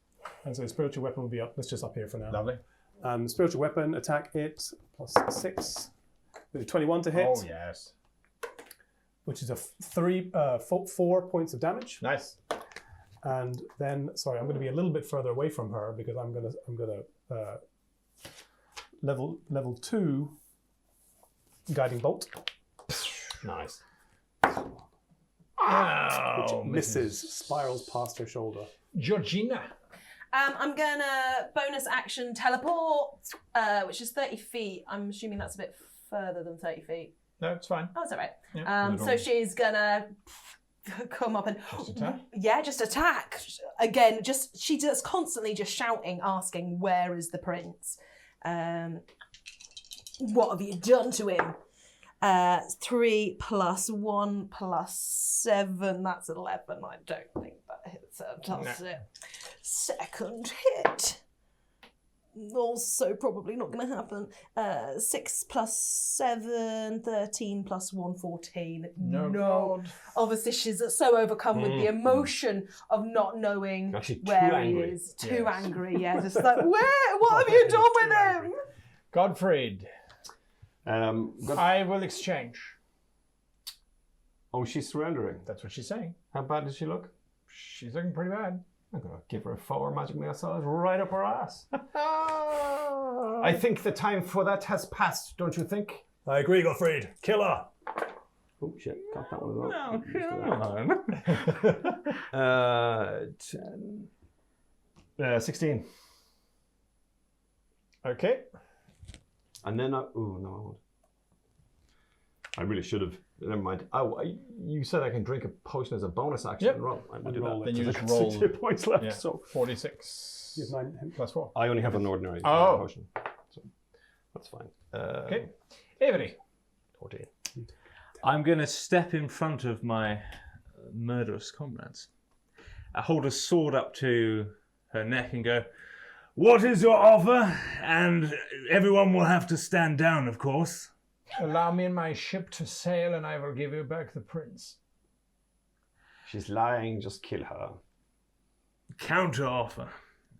[SPEAKER 3] And so spiritual weapon will be up. Let's just up here for now.
[SPEAKER 1] Lovely.
[SPEAKER 3] Spiritual weapon attack it plus 6 with a 21 to hit,
[SPEAKER 1] Oh, yes.
[SPEAKER 3] which is a 4 points of damage.
[SPEAKER 1] Nice.
[SPEAKER 3] And then, sorry, I'm going to be a little bit further away from her because I'm gonna level 2 guiding bolt,
[SPEAKER 6] Nice.
[SPEAKER 3] which misses, spirals past her shoulder.
[SPEAKER 1] Georgina.
[SPEAKER 4] I'm gonna bonus action teleport, which is 30 feet. I'm assuming that's a bit further than 30 feet.
[SPEAKER 1] No, it's fine.
[SPEAKER 4] Oh, is that right?
[SPEAKER 1] Yeah.
[SPEAKER 4] So she's gonna come up and
[SPEAKER 1] Just attack?
[SPEAKER 4] Yeah, just attack again. She just constantly just shouting, asking, "Where is the prince? What have you done to him?" 3 plus 1 plus 7. That's 11. I don't think that hits her, does it? Second hit. Also probably not going to happen. 6 plus 7, 13 plus 1, 14.
[SPEAKER 1] No. God.
[SPEAKER 4] Obviously, she's so overcome with the emotion of not knowing
[SPEAKER 6] Actually,
[SPEAKER 4] where
[SPEAKER 6] too
[SPEAKER 4] he
[SPEAKER 6] angry.
[SPEAKER 4] is. Too angry, yeah. Just like, where? What have you done with him?
[SPEAKER 1] Gottfried.
[SPEAKER 6] Got-
[SPEAKER 1] I will exchange.
[SPEAKER 6] Oh, she's surrendering.
[SPEAKER 1] That's what she's saying.
[SPEAKER 6] How bad does she look?
[SPEAKER 1] She's looking pretty bad.
[SPEAKER 6] I'm going to give her a 4 magic missiles right up her ass. I think the time for that has passed, don't you think?
[SPEAKER 3] I agree, Gottfried. Kill her.
[SPEAKER 5] Oh shit, got that one as well.
[SPEAKER 2] No, come on.
[SPEAKER 5] 10. 16.
[SPEAKER 1] Okay.
[SPEAKER 5] And then I won't. I really should have. Never mind. You said I can drink a potion as a bonus action.
[SPEAKER 1] Yep.
[SPEAKER 5] And roll. I will do
[SPEAKER 3] roll
[SPEAKER 5] that.
[SPEAKER 3] it.
[SPEAKER 1] Then you
[SPEAKER 5] I've
[SPEAKER 1] just
[SPEAKER 5] got
[SPEAKER 1] roll.
[SPEAKER 5] 6 hit points left.
[SPEAKER 1] Yeah.
[SPEAKER 5] So
[SPEAKER 1] 46
[SPEAKER 3] You have 9
[SPEAKER 1] plus 4.
[SPEAKER 5] I only have an ordinary
[SPEAKER 1] Oh.
[SPEAKER 5] potion. So that's fine.
[SPEAKER 1] Okay. Avery.
[SPEAKER 5] 14.
[SPEAKER 2] I'm going to step in front of my murderous comrades. I hold a sword up to her neck and go, "What is your offer?" And everyone will have to stand down, of course.
[SPEAKER 1] Allow me and my ship to sail, and I will give you back the prince.
[SPEAKER 5] She's lying. Just kill her.
[SPEAKER 2] Counter offer.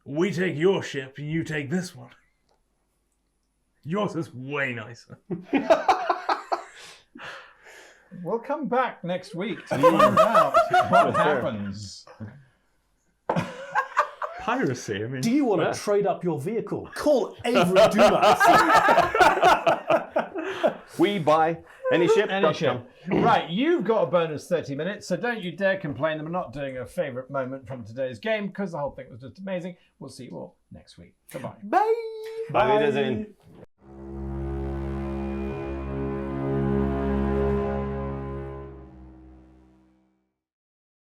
[SPEAKER 2] We take your ship and you take this one. Yours is way nicer.
[SPEAKER 1] We'll come back next week to find out what happens.
[SPEAKER 2] Piracy, I mean.
[SPEAKER 3] Do you want to trade up your vehicle? Call Avery Dumas.
[SPEAKER 5] We buy any ship.
[SPEAKER 1] Any ship. Right, you've got a bonus 30 minutes, so don't you dare complain that we're not doing a favourite moment from today's game, because the whole thing was just amazing. We'll see you all next week. Goodbye.
[SPEAKER 3] Bye.
[SPEAKER 5] Bye, Wiedersehen.